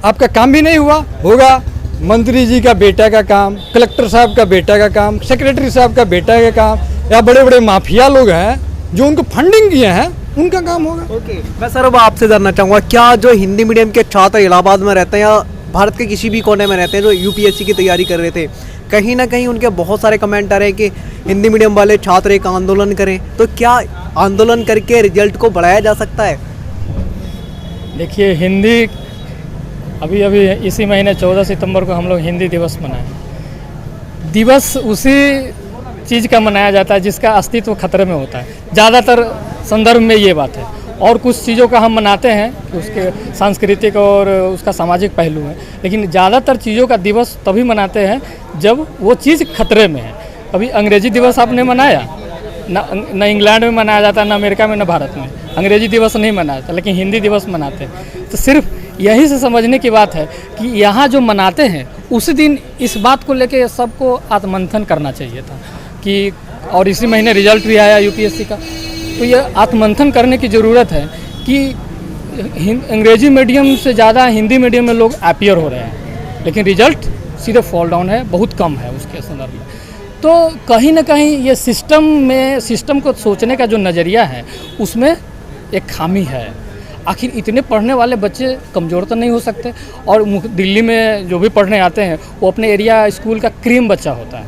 आपका काम भी नहीं होगा। मंत्री जी का बेटा का काम, कलेक्टर साहब का बेटा का काम, सेक्रेटरी साहब का बेटा का काम, या बड़े बड़े माफिया लोग हैं जो उनको फंडिंग किए हैं उनका काम होगा। ओके, मैं सर अब आपसे जानना चाहूँगा, क्या जो हिंदी मीडियम के छात्र इलाहाबाद में रहते हैं या भारत के किसी भी कोने में रहते हैं जो UPSC की तैयारी कर रहे थे, कहीं ना कहीं उनके बहुत सारे कमेंट आ रहे हैं कि हिंदी मीडियम वाले छात्र एक आंदोलन करें, तो क्या आंदोलन करके रिजल्ट को बढ़ाया जा सकता है? देखिए हिंदी अभी इसी महीने 14 सितंबर को हम लोग हिंदी दिवस मनाए। दिवस उसी चीज़ का मनाया जाता है जिसका अस्तित्व खतरे में होता है, ज़्यादातर संदर्भ में ये बात है। और कुछ चीज़ों का हम मनाते हैं कि उसके सांस्कृतिक और उसका सामाजिक पहलू है, लेकिन ज़्यादातर चीज़ों का दिवस तभी मनाते हैं जब वो चीज़ खतरे में है। कभी अंग्रेजी दिवस आपने मनाया? न इंग्लैंड में मनाया जाता है, न अमेरिका में, न भारत में अंग्रेजी दिवस नहीं मनाया जाता, लेकिन हिंदी दिवस मनाते हैं। तो सिर्फ यही से समझने की बात है कि यहाँ जो मनाते हैं उसी दिन इस बात को लेके सबको आत्ममंथन करना चाहिए था कि, और इसी महीने रिजल्ट भी आया UPSC का, तो ये आत्ममंथन करने की ज़रूरत है कि अंग्रेजी मीडियम से ज़्यादा हिंदी मीडियम में लोग अपीयर हो रहे हैं, लेकिन रिजल्ट सीधे फॉल डाउन है, बहुत कम है उसके संदर्भ में। तो कहीं ना कहीं ये सिस्टम को सोचने का जो नज़रिया है उसमें एक खामी है। आखिर इतने पढ़ने वाले बच्चे कमज़ोर तो नहीं हो सकते। और दिल्ली में जो भी पढ़ने आते हैं वो अपने एरिया स्कूल का क्रीम बच्चा होता है,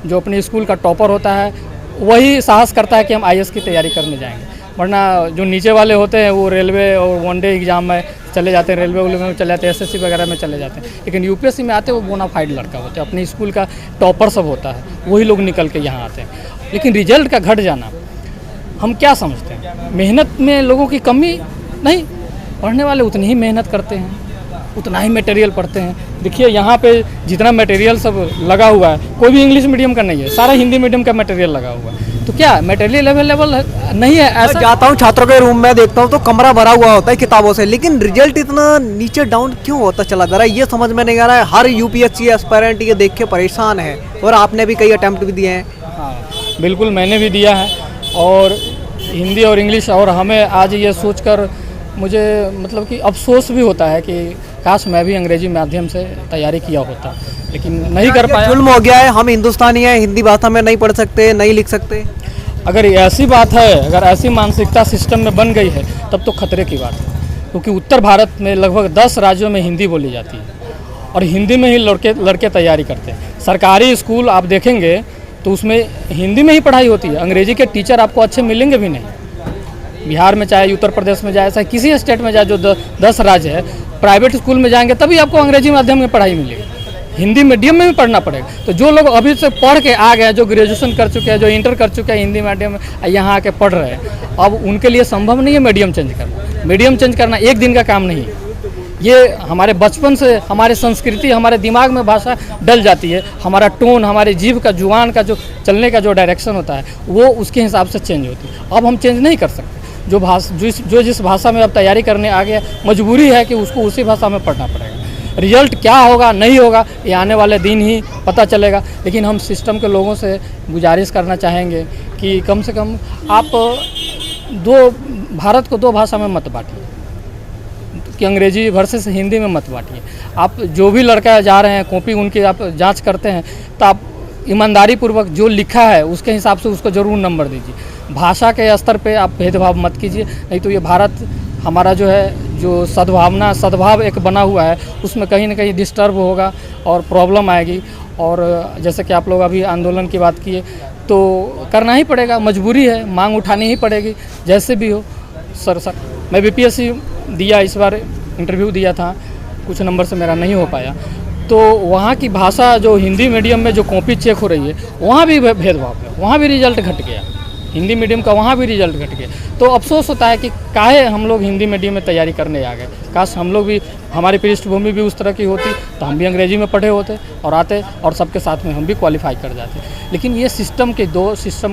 जो अपने स्कूल का टॉपर होता है, वही साहस करता है कि हम IAS की तैयारी करने जाएंगे। वरना जो नीचे वाले होते हैं वो रेलवे और वनडे एग्ज़ाम में चले जाते हैं, रेलवे में चले जाते हैं, SSC वगैरह में चले जाते हैं। लेकिन UPSC में आते हैं वो बोनाफाइड लड़का होते हैं, अपने स्कूल का टॉपर सब होता है, वही लोग निकल के यहाँ आते हैं। लेकिन रिजल्ट का घट जाना हम क्या समझते हैं? मेहनत में लोगों की कमी नहीं, पढ़ने वाले उतनी ही मेहनत करते हैं, उतना ही मटेरियल पढ़ते हैं। देखिए यहाँ पे जितना मटेरियल सब लगा हुआ है, कोई भी इंग्लिश मीडियम का नहीं है, सारा हिंदी मीडियम का मटेरियल लगा हुआ है। तो क्या मटेरियल अवेलेबल नहीं है? ऐसा जाता हूँ छात्रों के रूम में, देखता हूँ तो कमरा भरा हुआ होता है किताबों से, लेकिन रिजल्ट इतना नीचे डाउन क्यों होता चला जा रहा है, ये समझ में नहीं आ रहा है। हर UPSC एस्पायरेंट ये देख के परेशान है, और आपने भी कई अटैम्प्ट भी दिए हैं। हाँ बिल्कुल, मैंने भी दिया है, और हिंदी और इंग्लिश। और हमें आज ये सोचकर मुझे मतलब कि अफसोस भी होता है कि काश मैं भी अंग्रेजी माध्यम से तैयारी किया होता, लेकिन नहीं कर पाया। जुल्म हो गया है, हम हिंदुस्तानी हैं, हिंदी भाषा में नहीं पढ़ सकते, नहीं लिख सकते। अगर ऐसी बात है, अगर ऐसी मानसिकता सिस्टम में बन गई है, तब तो खतरे की बात है। क्योंकि उत्तर भारत में लगभग 10 राज्यों में हिंदी बोली जाती है, और हिंदी में ही लड़के तैयारी करते हैं। सरकारी स्कूल आप देखेंगे तो उसमें हिंदी में ही पढ़ाई होती है, अंग्रेजी के टीचर आपको अच्छे मिलेंगे भी नहीं। बिहार में चाहे उत्तर प्रदेश में जाए, चाहे किसी स्टेट में जाए जो 10 राज्य है, प्राइवेट स्कूल में जाएंगे तभी आपको अंग्रेजी माध्यम में पढ़ाई मिलेगी, हिंदी मीडियम में भी पढ़ना पड़ेगा। तो जो लोग अभी से पढ़ के आ गए, जो ग्रेजुएशन कर चुके हैं, जो इंटर कर चुके हैं हिंदी मीडियम में, यहाँ आके पढ़ रहे हैं, अब उनके लिए संभव नहीं है मीडियम चेंज करना। मीडियम चेंज करना एक दिन का काम नहीं है, ये हमारे बचपन से हमारे संस्कृति, हमारे दिमाग में भाषा डल जाती है, हमारा टोन, हमारे जीभ का, जुबान का जो चलने का जो डायरेक्शन होता है वो उसके हिसाब से चेंज होती है। अब हम चेंज नहीं कर सकते। जो जिस भाषा में अब तैयारी करने आ गया, मजबूरी है कि उसको उसी भाषा में पढ़ना पड़ेगा। रिजल्ट क्या होगा नहीं होगा ये आने वाले दिन ही पता चलेगा। लेकिन हम सिस्टम के लोगों से गुजारिश करना चाहेंगे कि कम से कम आप भारत को 2 भाषा में मत बांटिए, कि अंग्रेजी वर्सेस हिंदी में मत बांटिए। आप जो भी लड़का जा रहे हैं, कॉपी उनकी आप जांच करते हैं तो आप ईमानदारी पूर्वक जो लिखा है उसके हिसाब से उसको ज़रूर नंबर दीजिए। भाषा के स्तर पे आप भेदभाव मत कीजिए, नहीं तो ये भारत हमारा जो है, जो सद्भाव एक बना हुआ है, उसमें कहीं ना कहीं डिस्टर्ब होगा और प्रॉब्लम आएगी। और जैसे कि आप लोग अभी आंदोलन की बात किए, तो करना ही पड़ेगा, मजबूरी है, मांग उठानी ही पड़ेगी जैसे भी हो। सर मैं BPSC दिया, इस बार इंटरव्यू दिया था, कुछ नंबर से मेरा नहीं हो पाया। तो वहाँ की भाषा जो हिंदी मीडियम में जो कॉपी चेक हो रही है, वहाँ भी भेदभाव है, वहाँ भी रिजल्ट घट गया, हिंदी मीडियम का वहाँ भी रिजल्ट घट गया। तो अफसोस होता है कि काहे हम लोग हिंदी मीडियम में तैयारी करने आ गए। काश हम लोग भी, हमारी पृष्ठभूमि भी उस तरह की होती तो हम भी अंग्रेजी में पढ़े होते और आते, और सबके साथ में हम भी क्वालिफाई कर जाते। लेकिन ये सिस्टम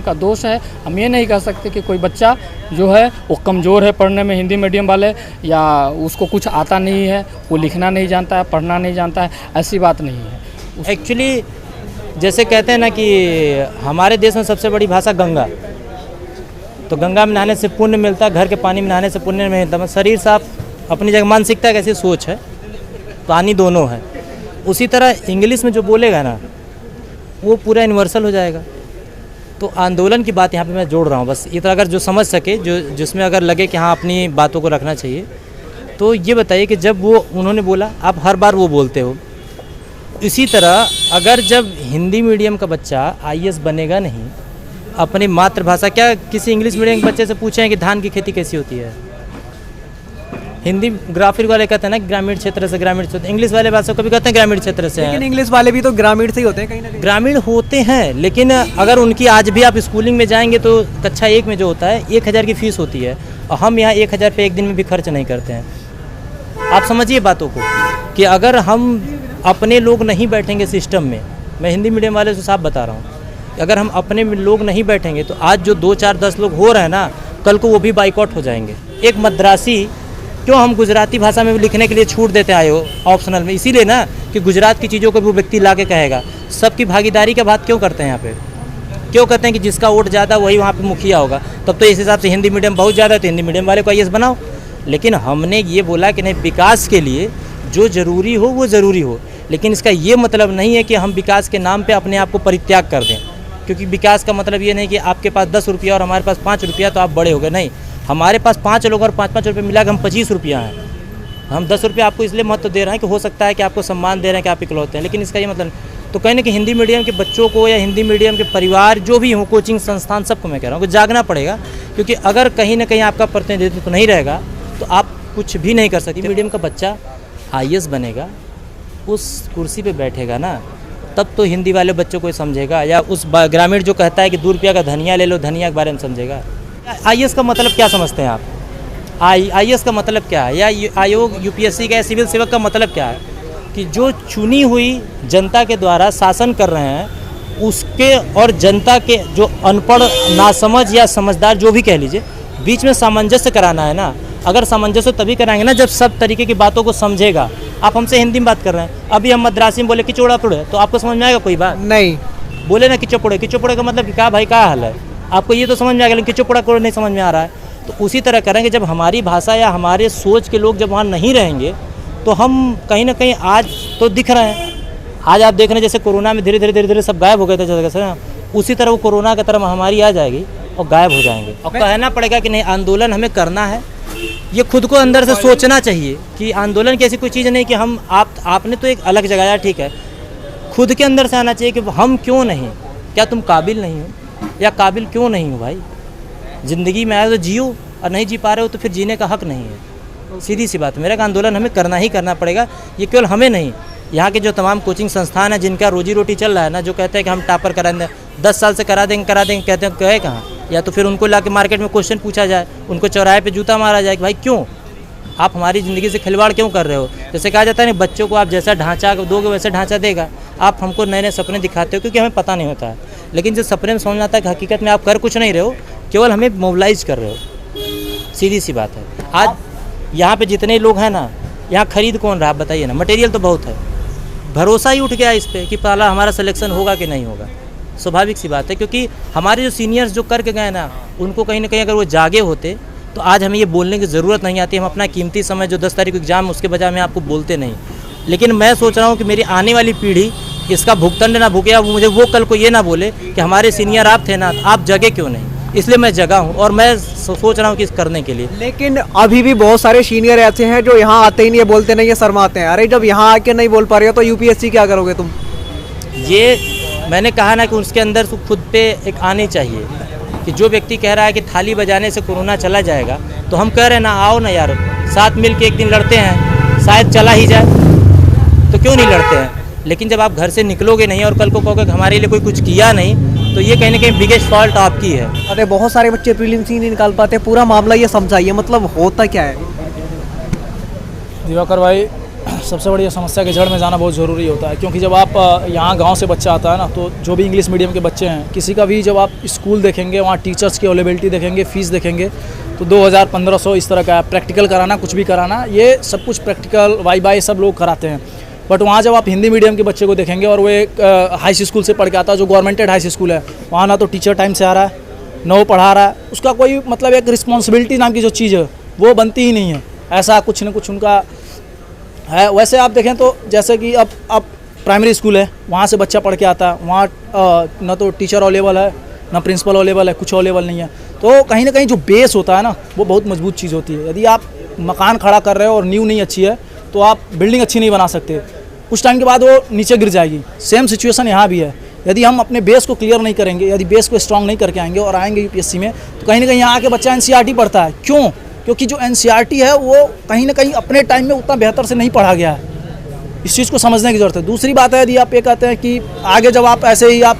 का दोष है। हम ये नहीं कह सकते कि कोई बच्चा जो है वो कमज़ोर है पढ़ने में, हिंदी मीडियम वाले, या उसको कुछ आता नहीं है, वो लिखना नहीं जानता है, पढ़ना नहीं जानता है, ऐसी बात नहीं है। एक्चुअली जैसे कहते हैं ना कि हमारे देश में सबसे बड़ी भाषा गंगा, तो गंगा में नहाने से पुण्य मिलता है, घर के पानी में नहाने से पुण्य नहीं मिलता। शरीर साफ अपनी जगह, मानसिकता कैसी सोच है, पानी दोनों है। उसी तरह इंग्लिश में जो बोलेगा ना वो पूरा यूनिवर्सल हो जाएगा। तो आंदोलन की बात यहाँ पे मैं जोड़ रहा हूँ बस, इतना अगर जो समझ सके, जो जिसमें अगर लगे कि हाँ अपनी बातों को रखना चाहिए, तो ये बताइए कि जब वो उन्होंने बोला, आप हर बार वो बोलते हो। इसी तरह अगर जब हिंदी मीडियम का बच्चा IAS बनेगा नहीं, अपनी मातृभाषा, क्या किसी इंग्लिश मीडियम के बच्चे से पूछें कि धान की खेती कैसी होती है? हिंदी ग्राफिक वाले कहते हैं ना ग्रामीण क्षेत्र से, ग्रामीण क्षेत्र। इंग्लिश वाले भाषा को भी कहते हैं ग्रामीण क्षेत्र से। लेकिन इंग्लिश वाले भी तो ग्रामीण से ही होते हैं, कहीं ना कहीं ग्रामीण होते हैं, लेकिन अगर उनकी आज भी आप स्कूलिंग में जाएंगे तो कक्षा 1 में जो होता है 1000 की फ़ीस होती है, और हम यहाँ 1000 पे एक दिन में भी खर्च नहीं करते हैं। आप समझिए बातों को कि अगर हम अपने लोग नहीं बैठेंगे सिस्टम में, मैं हिंदी मीडियम वाले से साफ बता रहा हूँ, अगर हम अपने लोग नहीं बैठेंगे तो आज जो 2, 4, 10 लोग हो रहे हैं ना, कल को वो भी बाइकआउट हो जाएंगे। एक मद्रासी, क्यों हम गुजराती भाषा में भी लिखने के लिए छूट देते आए हो ऑप्शनल में, इसीलिए ना कि गुजरात की चीज़ों को भी वो व्यक्ति ला के कहेगा। सबकी भागीदारी का बात क्यों करते हैं यहाँ पे? क्यों कहते हैं कि जिसका वोट ज़्यादा वही वहाँ पे मुखिया होगा? तब तो इस हिसाब से हिंदी मीडियम बहुत ज़्यादा है तो हिंदी मीडियम वाले को IAS बनाओ। लेकिन हमने ये बोला कि नहीं, विकास के लिए जो ज़रूरी हो वो ज़रूरी हो, लेकिन इसका ये मतलब नहीं है कि हम विकास के नाम पे अपने आप को परित्याग कर दें। क्योंकि विकास का मतलब ये नहीं कि आपके पास 10 रुपया और हमारे पास 5 रुपया तो आप बड़े हो गए, नहीं। हमारे पास 5 लोग और 5-5 रुपये मिला के हम 25 रुपया हैं। हम 10 रुपये आपको इसलिए महत्व दे रहे हैं कि हो सकता है कि आपको सम्मान दे रहे हैं कि आप इकलौते हैं, लेकिन इसका ये मतलब नहीं। तो कहीं ना कहीं हिंदी मीडियम के बच्चों को या हिंदी मीडियम के परिवार जो भी हों, कोचिंग संस्थान, सबको मैं कह रहा हूँ कि जागना पड़ेगा। क्योंकि अगर कहीं ना कहीं आपका प्रतिनिधित्व नहीं रहेगा तो आप कुछ भी नहीं कर सकते। मीडियम का बच्चा IAS बनेगा, उस कुर्सी पे बैठेगा ना, तब तो हिंदी वाले बच्चों को समझेगा। या उस ग्रामीण जो कहता है कि 2 रुपया का धनिया ले लो, धनिया के बारे में समझेगा। IAS का मतलब क्या समझते हैं आप? IAS का मतलब क्या है, या आयोग UPSC का या सिविल सेवक का मतलब क्या है? कि जो चुनी हुई जनता के द्वारा शासन कर रहे हैं उसके और जनता के जो अनपढ़, नासमझ या समझदार जो भी कह लीजिए, बीच में सामंजस्य कराना है ना। अगर सामंजस्य तभी कराएंगे ना जब सब तरीके की बातों को समझेगा। आप हमसे हिंदी में बात कर रहे हैं, अभी हम मद्रासी में बोले कि चौड़ापुड़े, तो आपको समझ में आएगा कोई बात? नहीं। बोले ना कि चौपुड़े, कि चौपुड़े का मतलब क्या भाई, क्या हाल है, आपको ये तो समझ में आ गया, लेकिन किचोपड़ा को नहीं समझ में आ रहा है। तो उसी तरह करेंगे, जब हमारी भाषा या हमारे सोच के लोग जब वहाँ नहीं रहेंगे तो हम कहीं ना कहीं आज तो दिख रहे हैं। आज आप देख रहे हैं जैसे कोरोना में धीरे धीरे सब गायब हो गए थे जगह से ना, उसी तरह वो कोरोना की तरह महामारी आ जाएगी और गायब हो जाएंगे। और कहना पड़ेगा कि नहीं, आंदोलन हमें करना है। ये खुद को अंदर से सोचना चाहिए कि आंदोलन की ऐसी कोई चीज़ नहीं कि हम आपने तो एक अलग जगह, ठीक है, खुद के अंदर से आना चाहिए कि हम क्यों नहीं, क्या तुम काबिल नहीं हो या काबिल क्यों नहीं हो? भाई ज़िंदगी में आए तो जियो, और नहीं जी पा रहे हो तो फिर जीने का हक नहीं है। सीधी सी बात है। मेरा आंदोलन हमें करना ही करना पड़ेगा। ये केवल हमें नहीं, यहाँ के जो तमाम कोचिंग संस्थान है जिनका रोजी रोटी चल रहा है ना, जो कहते हैं कि हम टॉपर करा दें, 10 साल से करा देंगे, कहते हैं गए कहाँ? या तो फिर उनको लाके मार्केट में क्वेश्चन पूछा जाए, उनको चौराहे पे जूता मारा जाए कि भाई क्यों आप हमारी ज़िंदगी से खिलवाड़ क्यों कर रहे हो? जैसे कहा जाता है ना, बच्चों को आप जैसा ढांचा दोगे वैसे ढांचा देगा। आप हमको नए नए सपने दिखाते हो क्योंकि हमें पता नहीं होता है, लेकिन जो सपने में समझ आता है कि हकीकत में आप कर कुछ नहीं रहे हो, केवल हमें मोबिलाइज कर रहे हो। सीधी सी बात है। आज यहाँ पे जितने लोग हैं ना, यहाँ खरीद कौन रहा आप बताइए ना? मटेरियल तो बहुत है, भरोसा ही उठ गया इस पर कि पहला हमारा सिलेक्शन होगा कि नहीं होगा। स्वाभाविक सी बात है, क्योंकि हमारे जो सीनियर्स जो करके गए ना, उनको कहीं ना कहीं अगर वो जागे होते तो आज हमें ये बोलने की ज़रूरत नहीं आती। हम अपना कीमती समय जो 10 तारीख को एग्ज़ाम, उसके बजाय मैं आपको बोलते नहीं। लेकिन मैं सोच रहा हूँ कि मेरी आने वाली पीढ़ी इसका भुगतान ना भुगे, या मुझे वो कल को ये ना बोले कि हमारे सीनियर आप थे ना, आप जगे क्यों नहीं। इसलिए मैं जगा हूँ और मैं सोच रहा हूँ कि इस करने के लिए। लेकिन अभी भी बहुत सारे सीनियर ऐसे हैं जो यहाँ आते ही नहीं है, बोलते नहीं है, शर्माते हैं। अरे जब यहाँ आके नहीं बोल पा रहे हो तो UPSC क्या करोगे तुम? ये मैंने कहा ना कि उसके अंदर खुद पे एक आनी चाहिए कि जो व्यक्ति कह रहा है कि थाली बजाने से कोरोना चला जाएगा, तो हम कह रहे हैं ना, आओ ना यार, साथ मिल के एक दिन लड़ते हैं, शायद चला ही जाए, तो क्यों नहीं लड़ते हैं? लेकिन जब आप घर से निकलोगे नहीं और कल को कहोगे कि हमारे लिए कोई कुछ किया नहीं, तो ये कहीं ना कहीं बिगेस्ट फॉल्ट आपकी है। अरे बहुत सारे बच्चे प्रीलिम्स ही नहीं निकाल पाते। पूरा मामला ये समझाइए, मतलब होता क्या है? दिवाकर भाई, सबसे बड़ी समस्या के जड़ में जाना बहुत ज़रूरी होता है, क्योंकि जब आप यहाँ गांव से बच्चा आता है ना, तो जो भी इंग्लिश मीडियम के बच्चे हैं, किसी का भी जब आप स्कूल देखेंगे, वहाँ टीचर्स की अवेलेबिलिटी देखेंगे, फ़ीस देखेंगे, तो 2000-1500 इस तरह का प्रैक्टिकल कराना, कुछ भी कराना, ये सब कुछ प्रैक्टिकल वाई सब लोग कराते हैं। बट वहाँ जब आप हिंदी मीडियम के बच्चे को देखेंगे और वो एक हाई स्कूल से पढ़ के आता है, जो गवर्नमेंटेड हाई स्कूल है, वहाँ ना तो टीचर टाइम से आ रहा है, ना वो पढ़ा रहा है, उसका कोई मतलब एक रिस्पॉन्सिबिलिटी नाम की जो चीज़ है वो बनती ही नहीं है। ऐसा कुछ न कुछ उनका है। वैसे आप देखें तो जैसे कि अब प्राइमरी स्कूल है, वहाँ से बच्चा पढ़ के आता है, वहाँ ना तो टीचर अवेलेबल है, ना प्रिंसिपल अवेलेबल है, कुछ अवेलेबल नहीं है। तो कहीं ना कहीं जो बेस होता है ना, वो बहुत मजबूत चीज़ होती है। यदि आप मकान खड़ा कर रहे हो और नींव नहीं अच्छी है, तो आप बिल्डिंग अच्छी नहीं बना सकते, कुछ टाइम के बाद वो नीचे गिर जाएगी। सेम सिचुएशन यहाँ भी है। यदि हम अपने बेस को क्लियर नहीं करेंगे, यदि बेस को स्ट्रांग नहीं करके आएंगे और आएंगे UPSC में, तो कहीं ना कहीं यहाँ आके बच्चा NCERT पढ़ता है। क्यों? क्योंकि जो NCERT है वो कहीं ना कहीं अपने टाइम में उतना बेहतर से नहीं पढ़ा गया है। इस चीज़ को समझने की ज़रूरत है। दूसरी बात है, यदि आप ये कहते हैं कि आगे जब आप ऐसे ही आप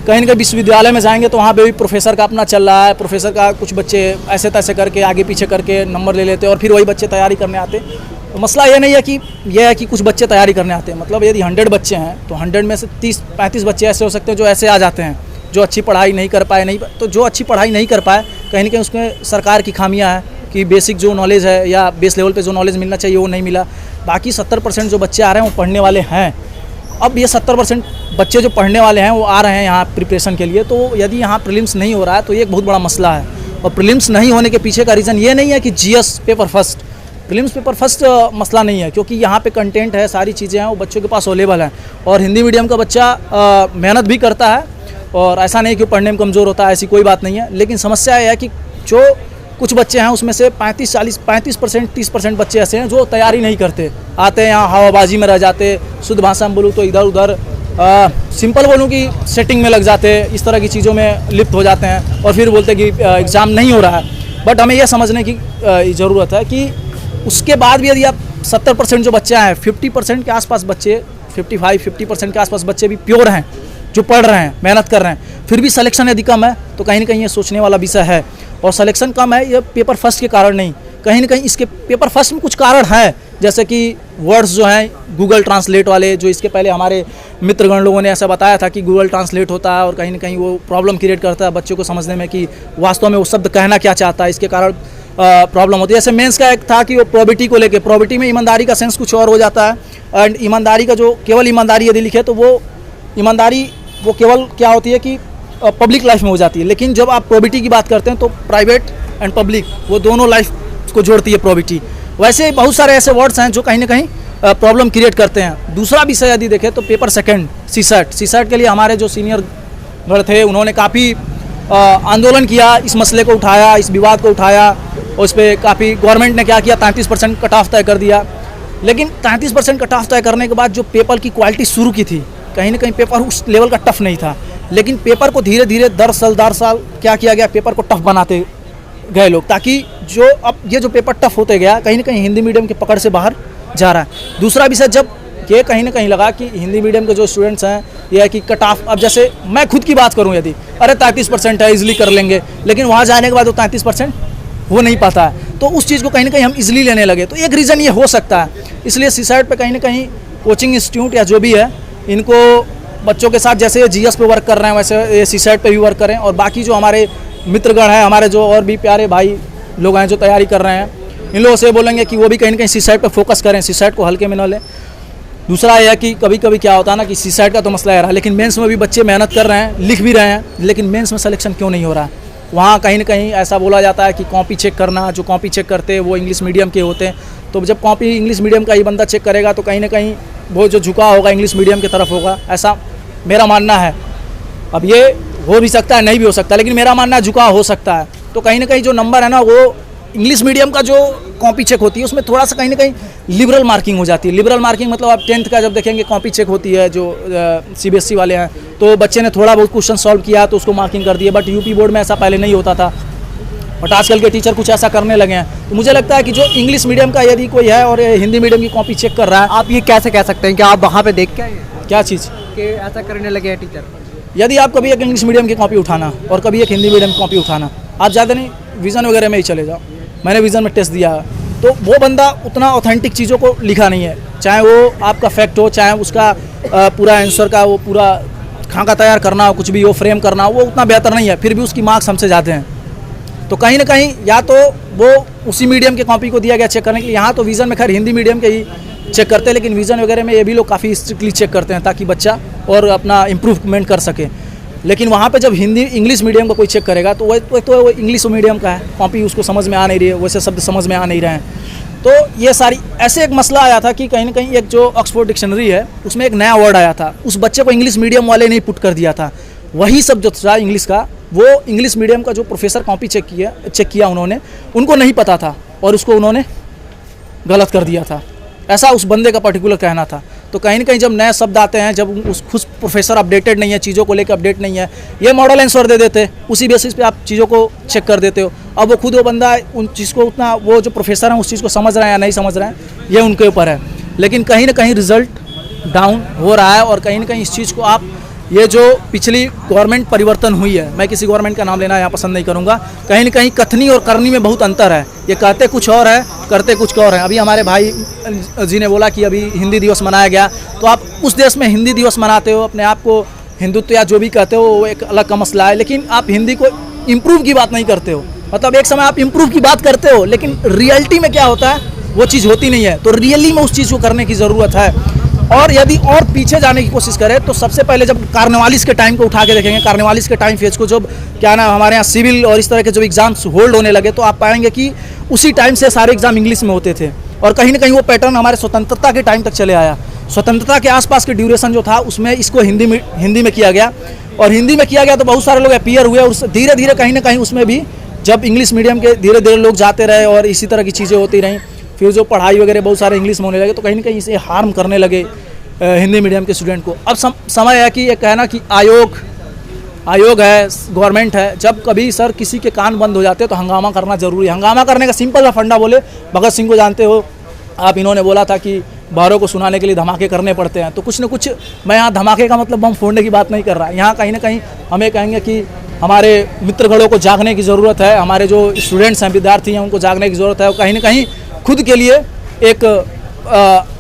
कहीं ना कहीं विश्वविद्यालय में जाएंगे, तो वहाँ पे भी प्रोफेसर का अपना चल रहा है, प्रोफेसर का कुछ बच्चे ऐसे तैसे करके आगे पीछे करके नंबर ले लेते हैं और फिर वही बच्चे तैयारी करने आते। तो मसला ये नहीं है कि यह है कि कुछ बच्चे तैयारी करने आते हैं, मतलब यदि 100 बच्चे हैं तो 100 में से 30-35 बच्चे ऐसे हो सकते हैं जो ऐसे आ जाते हैं, जो अच्छी पढ़ाई नहीं कर पाए। तो जो अच्छी पढ़ाई नहीं कर पाए, कहीं ना कहीं उसमें सरकार की खामियां हैं कि बेसिक जो नॉलेज है या बेस लेवल पे जो नॉलेज मिलना चाहिए वो नहीं मिला। बाकी 70% जो बच्चे आ रहे हैं वो पढ़ने वाले हैं। अब ये 70% बच्चे जो पढ़ने वाले हैं वो आ रहे हैं यहाँ प्रिपरेशन के लिए, तो यदि यहाँ प्रीलिम्स नहीं हो रहा है तो ये एक बहुत बड़ा मसला है। और प्रीलिम्स नहीं होने के पीछे का रीज़न ये नहीं है कि GS paper first, prelims paper first मसला नहीं है, क्योंकि यहाँ पे कंटेंट है, सारी चीज़ें हैं, वो बच्चों के पास अवेलेबल हैं। और हिंदी मीडियम का बच्चा मेहनत भी करता है, और ऐसा नहीं कि पढ़ने में कमज़ोर होता है, ऐसी कोई बात नहीं है। लेकिन समस्या यह है कि जो कुछ बच्चे हैं उसमें से 35% 30% बच्चे ऐसे हैं जो तैयारी नहीं करते, आते हैं यहाँ हवाबाजी में रह जाते, शुद्ध भाषा में बोलूँ तो इधर उधर सिंपल बोलूँ कि सेटिंग में लग जाते, इस तरह की चीज़ों में लिप्त हो जाते हैं और फिर बोलते हैं कि एग्ज़ाम नहीं हो रहा है। बट हमें यह समझने की ज़रूरत है कि उसके बाद भी यदि आप 70% जो बच्चे हैं, 50% के आसपास बच्चे, 55-50% के आसपास बच्चे भी प्योर हैं, जो पढ़ रहे हैं, मेहनत कर रहे हैं, फिर भी सिलेक्शन यदि कम है तो कहीं ना कहीं ये सोचने वाला विषय है। और सिलेक्शन कम है ये पेपर फर्स्ट के कारण नहीं, कहीं ना कहीं इसके पेपर फर्स्ट में कुछ कारण है, जैसे कि वर्ड्स जो हैं गूगल ट्रांसलेट वाले, जो इसके पहले हमारे मित्रगण लोगों ने ऐसा बताया था कि गूगल ट्रांसलेट होता है और कहीं ना कहीं वो प्रॉब्लम क्रिएट करता है बच्चों को समझने में कि वास्तव में वो शब्द कहना क्या चाहता है, इसके कारण प्रॉब्लम होती है। जैसे मेंस का एक था कि वो प्रोबिटी को लेके, प्रोबिटी में ईमानदारी का सेंस कुछ और हो जाता है, एंड ईमानदारी का जो केवल ईमानदारी यदि लिखे तो वो ईमानदारी वो केवल क्या होती है कि पब्लिक लाइफ में हो जाती है। लेकिन जब आप प्रोबिटी की बात करते हैं तो प्राइवेट एंड पब्लिक वो दोनों लाइफ को जोड़ती है प्रोबिटी। वैसे बहुत सारे ऐसे वर्ड्स हैं जो कहीं ना कहीं प्रॉब्लम क्रिएट करते हैं। दूसरा विषय यदि देखें तो पेपर सेकंड सीसैट के लिए हमारे जो सीनियर गण थे उन्होंने काफ़ी आंदोलन किया, इस मसले को उठाया, इस विवाद को उठाया, और उस पर काफ़ी गवर्नमेंट ने क्या किया, 33% कट ऑफ तय कर दिया। लेकिन 33% कट ऑफ तय करने के बाद जो पेपर की क्वालिटी शुरू की थी, कहीं ना कहीं पेपर उस लेवल का टफ नहीं था, लेकिन पेपर को धीरे धीरे दर साल क्या किया गया, पेपर को टफ बनाते गए लोग, ताकि जो अब ये जो पेपर टफ होते गया कहीं ना कहीं हिंदी मीडियम की पकड़ से बाहर जा रहा है। दूसरा विषय जब ये कहीं ना कहीं लगा कि हिंदी मीडियम के जो स्टूडेंट्स हैं यह है कि कट ऑफ, अब जैसे मैं खुद की बात करूं यदि अरे 33% है इजीली कर लेंगे, लेकिन वहाँ जाने के बाद वो 33% हो नहीं पाता है, तो उस चीज़ को कहीं ना कहीं हम इजीली लेने लगे। तो एक रीज़न ये हो सकता है, इसलिए सीसैट पे कहीं ना कहीं कोचिंग इंस्टीट्यूट या जो भी है इनको बच्चों के साथ जैसे जीएस पे वर्क कर रहे हैं वैसे ये सीसैट पे भी वर्क करें, और बाकी जो हमारे मित्रगण हैं, हमारे जो और भी प्यारे भाई लोग हैं जो तैयारी कर रहे हैं, इन लोगों से बोलेंगे कि वो भी कहीं ना कहीं सीसैट पे फोकस करें, सीसैट को हल्के में न लें। दूसरा यह है कि कभी कभी क्या होता है ना कि सीसैट का तो मसला है रहा, लेकिन मेंस में भी बच्चे मेहनत कर रहे हैं, लिख भी रहे हैं, लेकिन मेंस में सिलेक्शन क्यों नहीं हो रहा है? वहाँ कहीं ना कहीं ऐसा बोला जाता है कि कॉपी चेक करना, जो कॉपी चेक करते हैं वो इंग्लिश मीडियम के होते हैं, तो जब कॉपी इंग्लिश मीडियम का ही बंदा चेक करेगा तो कहीं ना कहीं वो जो झुकाव होगा इंग्लिश मीडियम की तरफ होगा, ऐसा मेरा मानना है। अब ये हो भी सकता है, नहीं भी हो सकता, लेकिन मेरा मानना है झुकाव हो सकता है। तो कहीं ना कहीं जो नंबर है ना वो इंग्लिश मीडियम का जो कॉपी चेक होती है उसमें थोड़ा सा कहीं ना कहीं लिबरल मार्किंग हो जाती है। लिबरल मार्किंग मतलब आप 10th का जब देखेंगे कॉपी चेक होती है जो सीबीएसई वाले हैं, तो बच्चे ने थोड़ा बहुत क्वेश्चन सॉल्व किया तो उसको मार्किंग कर दिया, बट यूपी बोर्ड में ऐसा पहले नहीं होता था, बट आजकल के टीचर कुछ ऐसा करने लगे हैं। तो मुझे लगता है कि जो इंग्लिश मीडियम का यदि कोई है और हिंदी मीडियम की कॉपी चेक कर रहा है, आप ये कैसे कह सकते हैं कि आप वहाँ पे देख के आए क्या चीज़ कि ऐसा करने लगे हैं टीचर? यदि आप कभी एक इंग्लिश मीडियम की कॉपी उठाना और कभी एक हिंदी मीडियम की कॉपी उठाना, आप ज़्यादा नहीं विज़न वगैरह में ही चले जाओ, मैंने विज़न में टेस्ट दिया है, तो वो बंदा उतना ऑथेंटिक चीज़ों को लिखा नहीं है, चाहे वो आपका फैक्ट हो, चाहे उसका पूरा आंसर का वो पूरा खाका तैयार करना हो, कुछ भी हो, फ्रेम करना हो, वो उतना बेहतर नहीं है, फिर भी उसकी मार्क्स हमसे ज़्यादा हैं। तो कहीं ना कहीं या तो वो उसी मीडियम के कॉपी को दिया गया चेक करने के लिए, यहाँ तो विज़न में खैर हिंदी मीडियम के ही चेक करते हैं, लेकिन विज़न वगैरह में ये भी लोग काफ़ी स्ट्रिक्टली चेक करते हैं ताकि बच्चा और अपना इम्प्रूवमेंट कर सके। लेकिन वहाँ पे जब हिंदी इंग्लिश मीडियम का कोई चेक करेगा तो वो इंग्लिश मीडियम का है, कॉपी उसको समझ में आ नहीं रही है, वैसे शब्द समझ में आ नहीं रहे हैं। तो ये सारी ऐसे एक मसला आया था कि कहीं ना कहीं एक जो ऑक्सफोर्ड डिक्शनरी है उसमें एक नया वर्ड आया था, उस बच्चे को इंग्लिश मीडियम वाले ने पुट कर दिया था, वही सब जो था इंग्लिश का, वो इंग्लिश मीडियम का जो प्रोफेसर कॉपी चेक किया उन्होंने, उनको नहीं पता था और उसको उन्होंने गलत कर दिया था, ऐसा उस बंदे का पर्टिकुलर कहना था। तो कहीं ना कहीं जब नए शब्द आते हैं, जब उस खुद प्रोफेसर अपडेटेड नहीं है, चीज़ों को लेकर अपडेट नहीं है, ये मॉडल आंसर दे देते, उसी बेसिस पे आप चीज़ों को चेक कर देते हो। अब वो खुद वो बंदा उन चीज़ को उतना, वो जो प्रोफेसर हैं उस चीज़ को समझ रहे हैं या नहीं समझ रहे हैं ये उनके ऊपर है, लेकिन कहीं ना कहीं रिजल्ट डाउन हो रहा है। और कहीं ना कहीं इस चीज़ को आप, ये जो पिछली गवर्नमेंट परिवर्तन हुई है, मैं किसी गवर्नमेंट का नाम लेना यहाँ पसंद नहीं करूँगा, कहीं ना कहीं कथनी और करनी में बहुत अंतर है, ये कहते कुछ और है, करते कुछ और है। अभी हमारे भाई जी ने बोला कि अभी हिंदी दिवस मनाया गया, तो आप उस देश में हिंदी दिवस मनाते हो, अपने आप को हिंदुत्व या जो भी कहते हो वो एक अलग का मसला है, लेकिन आप हिंदी को इम्प्रूव की बात नहीं करते हो। मतलब एक समय आप इम्प्रूव की बात करते हो, लेकिन रियलिटी में क्या होता है वो चीज़ होती नहीं है, तो रियली में उस चीज़ को करने की ज़रूरत है। और यदि और पीछे जाने की कोशिश करें तो सबसे पहले जब कार्निवालिस के टाइम को उठा के देखेंगे, कार्निवालिस के टाइम फेज को, जब क्या नाम हमारे यहाँ सिविल और इस तरह के जो एग्जाम्स होल्ड होने लगे, तो आप पाएंगे कि उसी टाइम से सारे एग्जाम इंग्लिश में होते थे। और कहीं ना कहीं वो पैटर्न हमारे स्वतंत्रता के टाइम तक चले आया। स्वतंत्रता के आसपास के ड्यूरेशन जो था उसमें इसको हिंदी में किया गया, और हिंदी में किया गया तो बहुत सारे लोग अपीयर हुए, और धीरे धीरे कहीं ना कहीं उसमें भी जब इंग्लिश मीडियम के धीरे धीरे लोग जाते रहे और इसी तरह की चीज़ें होती रहीं, फिर जो पढ़ाई वगैरह बहुत सारे इंग्लिश में होने लगे, तो कहीं ना कहीं इसे हार्म करने लगे हिंदी मीडियम के स्टूडेंट को। अब समय है कि ये कहना कि आयोग है, गवर्नमेंट है, जब कभी सर किसी के कान बंद हो जाते हैं तो हंगामा करना जरूरी है। हंगामा करने का सिंपल सा फंडा बोले, भगत सिंह को जानते हो आप, इन्होंने बोला था कि बारों को सुनाने के लिए धमाके करने पड़ते हैं। तो कुछ न कुछ, मैं यहाँ धमाके का मतलब बम फोड़ने की बात नहीं कर रहा, यहाँ कहीं ना कहीं हमें कहेंगे कि हमारे मित्रगणों को जागने की ज़रूरत है, हमारे जो स्टूडेंट्स हैं, विद्यार्थी हैं, उनको जागने की ज़रूरत है। और कहीं ना कहीं खुद के लिए एक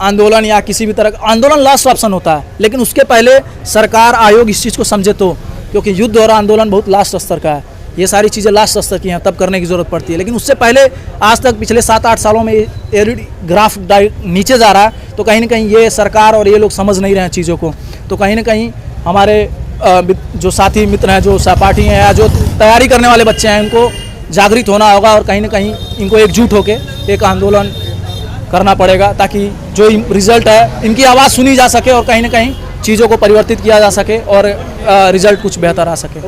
आंदोलन या किसी भी तरह का आंदोलन लास्ट ऑप्शन होता है, लेकिन उसके पहले सरकार, आयोग इस चीज़ को समझे तो, क्योंकि युद्ध और आंदोलन बहुत लास्ट स्तर का है, ये सारी चीज़ें लास्ट स्तर की हैं, तब करने की ज़रूरत पड़ती है। लेकिन उससे पहले आज तक पिछले 7-8 सालों में ग्राफ नीचे जा रहा है, तो कहीं ना कहीं ये सरकार और ये लोग समझ नहीं रहे हैं चीज़ों को। तो कहीं ना कहीं हमारे जो साथी मित्र हैं, जो सहपाठी हैं, या जो तैयारी करने वाले बच्चे हैं, इनको जागृत होना होगा, और कहीं ना कहीं इनको एकजुट होकर एक आंदोलन करना पड़ेगा, ताकि जो रिज़ल्ट है इनकी आवाज़ सुनी जा सके और कहीं ना कहीं चीज़ों को परिवर्तित किया जा सके और रिजल्ट कुछ बेहतर आ सके।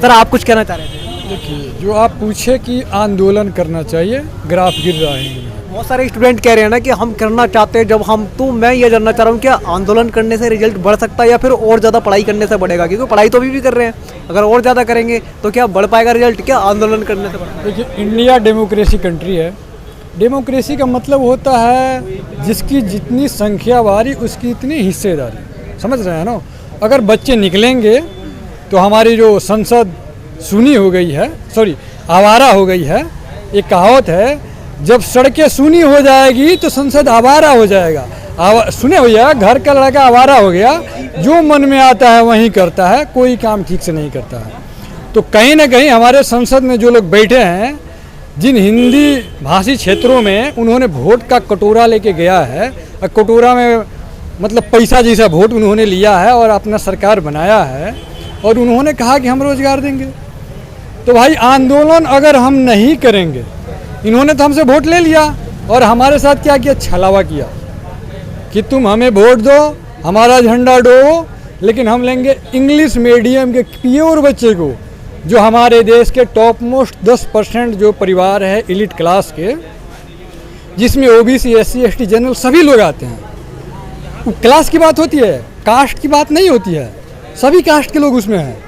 सर आप कुछ कहना चाह रहे थे? देखिए, जो आप पूछे कि आंदोलन करना चाहिए, ग्राफ गिर रहा है। बहुत सारे स्टूडेंट कह रहे हैं ना कि हम करना चाहते हैं, जब हम, तो मैं ये जानना चाह रहा हूँ क्या आंदोलन करने से रिजल्ट बढ़ सकता है या फिर और ज़्यादा पढ़ाई करने से बढ़ेगा? क्योंकि पढ़ाई तो अभी भी कर रहे हैं, अगर और ज़्यादा करेंगे तो क्या बढ़ पाएगा रिजल्ट, क्या आंदोलन करने से बढ़ेगा? देखिए, इंडिया डेमोक्रेसी कंट्री है। डेमोक्रेसी का मतलब होता है जिसकी जितनी संख्या वारी उसकी इतनी हिस्सेदारी, समझ रहे हैं ना। अगर बच्चे निकलेंगे तो हमारी जो संसद सूनी हो गई है, आवारा हो गई है। एक कहावत है, जब सड़कें सूनी हो जाएगी तो संसद आवारा हो जाएगा। सुने भैया, घर का लड़का आवारा हो गया, जो मन में आता है वही करता है, कोई काम ठीक से नहीं करता है। तो कहीं ना कहीं हमारे संसद में जो लोग बैठे हैं, जिन हिंदी भाषी क्षेत्रों में उन्होंने वोट का कटोरा लेके गया है, कटोरा में मतलब पैसा जैसा वोट उन्होंने लिया है और अपना सरकार बनाया है, और उन्होंने कहा कि हम रोजगार देंगे। तो भाई आंदोलन अगर हम नहीं करेंगे, इन्होंने तो हमसे वोट ले लिया और हमारे साथ क्या किया, छलावा किया कि तुम हमें वोट दो, हमारा झंडा डो, लेकिन हम लेंगे इंग्लिश मीडियम के प्योर बच्चे को, जो हमारे देश के टॉप मोस्ट 10% जो परिवार है एलिट क्लास के, जिसमें ओबीसी, SC, ST, जनरल सभी लोग आते हैं। क्लास की बात होती है, कास्ट की बात नहीं होती है, सभी कास्ट के लोग उसमें हैं।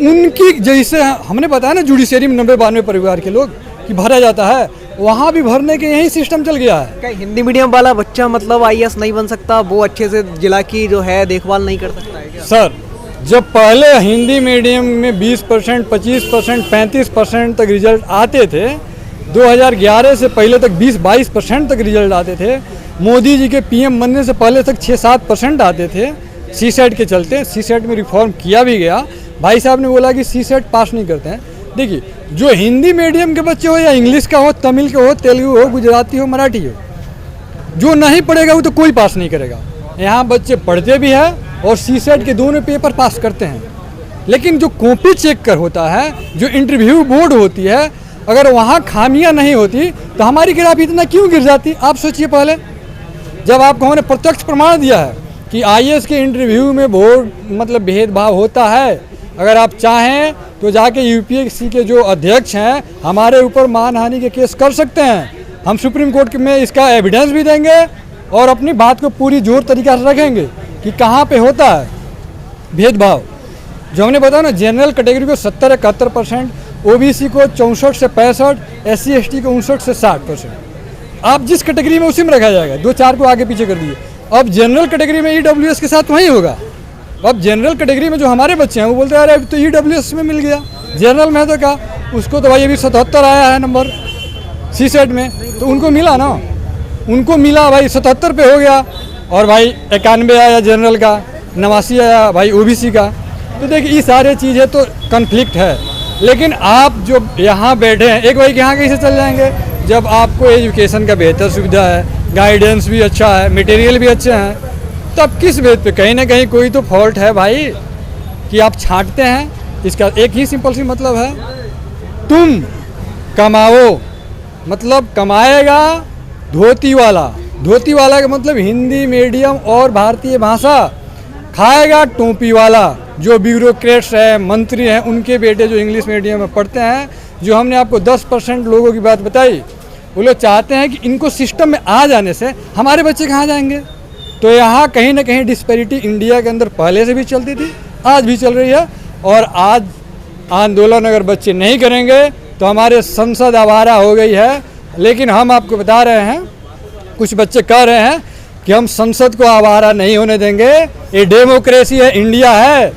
उनकी जैसे हमने बताया ना, जुडिशरी में 90-92 परिवार के लोग कि भरा जाता है, वहाँ भी भरने के यही सिस्टम चल गया है। क्या हिंदी मीडियम वाला बच्चा मतलब IAS नहीं बन सकता, वो अच्छे से जिला की जो है देखभाल नहीं कर सकता है क्या? सर, जब पहले हिंदी मीडियम में 20%, 25%, 35% तक रिजल्ट आते थे, 2011 से पहले तक 20-22% तक रिजल्ट आते थे। मोदी जी के PM बनने से पहले तक 6-7% आते थे। CSET के चलते CSET में रिफॉर्म किया भी गया। भाई साहब ने बोला कि CSET पास नहीं करते हैं। देखिए, जो हिंदी मीडियम के बच्चे हो या इंग्लिश का हो, तमिल का हो, तेलुगु हो, गुजराती हो, मराठी हो, जो नहीं पढ़ेगा वो तो कोई पास नहीं करेगा। यहाँ बच्चे पढ़ते भी हैं और CSET के दोनों पेपर पास करते हैं। लेकिन जो कॉपी चेक कर होता है, जो इंटरव्यू बोर्ड होती है, अगर वहाँ खामियां नहीं होती तो हमारी ग्राफ इतना क्यों गिर जाती? आप सोचिए, पहले जब आपको हमने प्रत्यक्ष प्रमाण दिया है कि IAS के इंटरव्यू में बोर्ड मतलब भेदभाव होता है। अगर आप चाहें तो जाके UPSC के जो अध्यक्ष हैं हमारे ऊपर मानहानि के केस कर सकते हैं। हम सुप्रीम कोर्ट में इसका एविडेंस भी देंगे और अपनी बात को पूरी जोर तरीका से रखेंगे कि कहाँ पे होता है भेदभाव। जो हमने बताया ना, जनरल कैटेगरी को 70-71%, OBC को 64 से 65, SC ST को 59 से 60%। आप जिस कैटेगरी में उसी में रखा जाएगा, 2-4 को आगे पीछे कर दिए। अब जनरल कैटेगरी में EWS के साथ वही होगा। अब जनरल कैटेगरी में जो हमारे बच्चे हैं वो बोलते हैं अरे अब तो EWS में मिल गया, जनरल में तो क्या, उसको तो भाई अभी 77 आया है नंबर CSET में, तो उनको मिला ना, उनको मिला भाई 77 पे हो गया, और भाई 91 आया जनरल का, 89 आया भाई OBC का। तो देखिए, ये सारे चीज़ें तो कन्फ्लिक्ट है। लेकिन आप जो यहाँ बैठे हैं, एक भाई के यहाँ कैसे चल जाएंगे जब आपको एजुकेशन का बेहतर सुविधा है, गाइडेंस भी अच्छा है, मटेरियल भी अच्छे हैं, तब किस बेस पे? कहीं ना कहीं कोई तो फॉल्ट है भाई कि आप छांटते हैं। इसका एक ही सिंपल सी मतलब है, तुम कमाओ, मतलब कमाएगा धोती वाला का मतलब हिंदी मीडियम और भारतीय भाषा, खाएगा टोपी वाला जो ब्यूरोक्रेट्स हैं, मंत्री हैं, उनके बेटे जो इंग्लिश मीडियम में पढ़ते हैं। जो हमने आपको 10% लोगों की बात बताई, वो लोग चाहते हैं कि इनको सिस्टम में आ जाने से हमारे बच्चे कहाँ जाएंगे। तो यहाँ कहीं ना कहीं डिस्पैरिटी इंडिया के अंदर पहले से भी चलती थी, आज भी चल रही है। और आज आंदोलन अगर बच्चे नहीं करेंगे तो हमारे संसद आवारा हो गई है। लेकिन हम आपको बता रहे हैं, कुछ बच्चे कह रहे हैं कि हम संसद को आवारा नहीं होने देंगे। ये डेमोक्रेसी है, इंडिया है,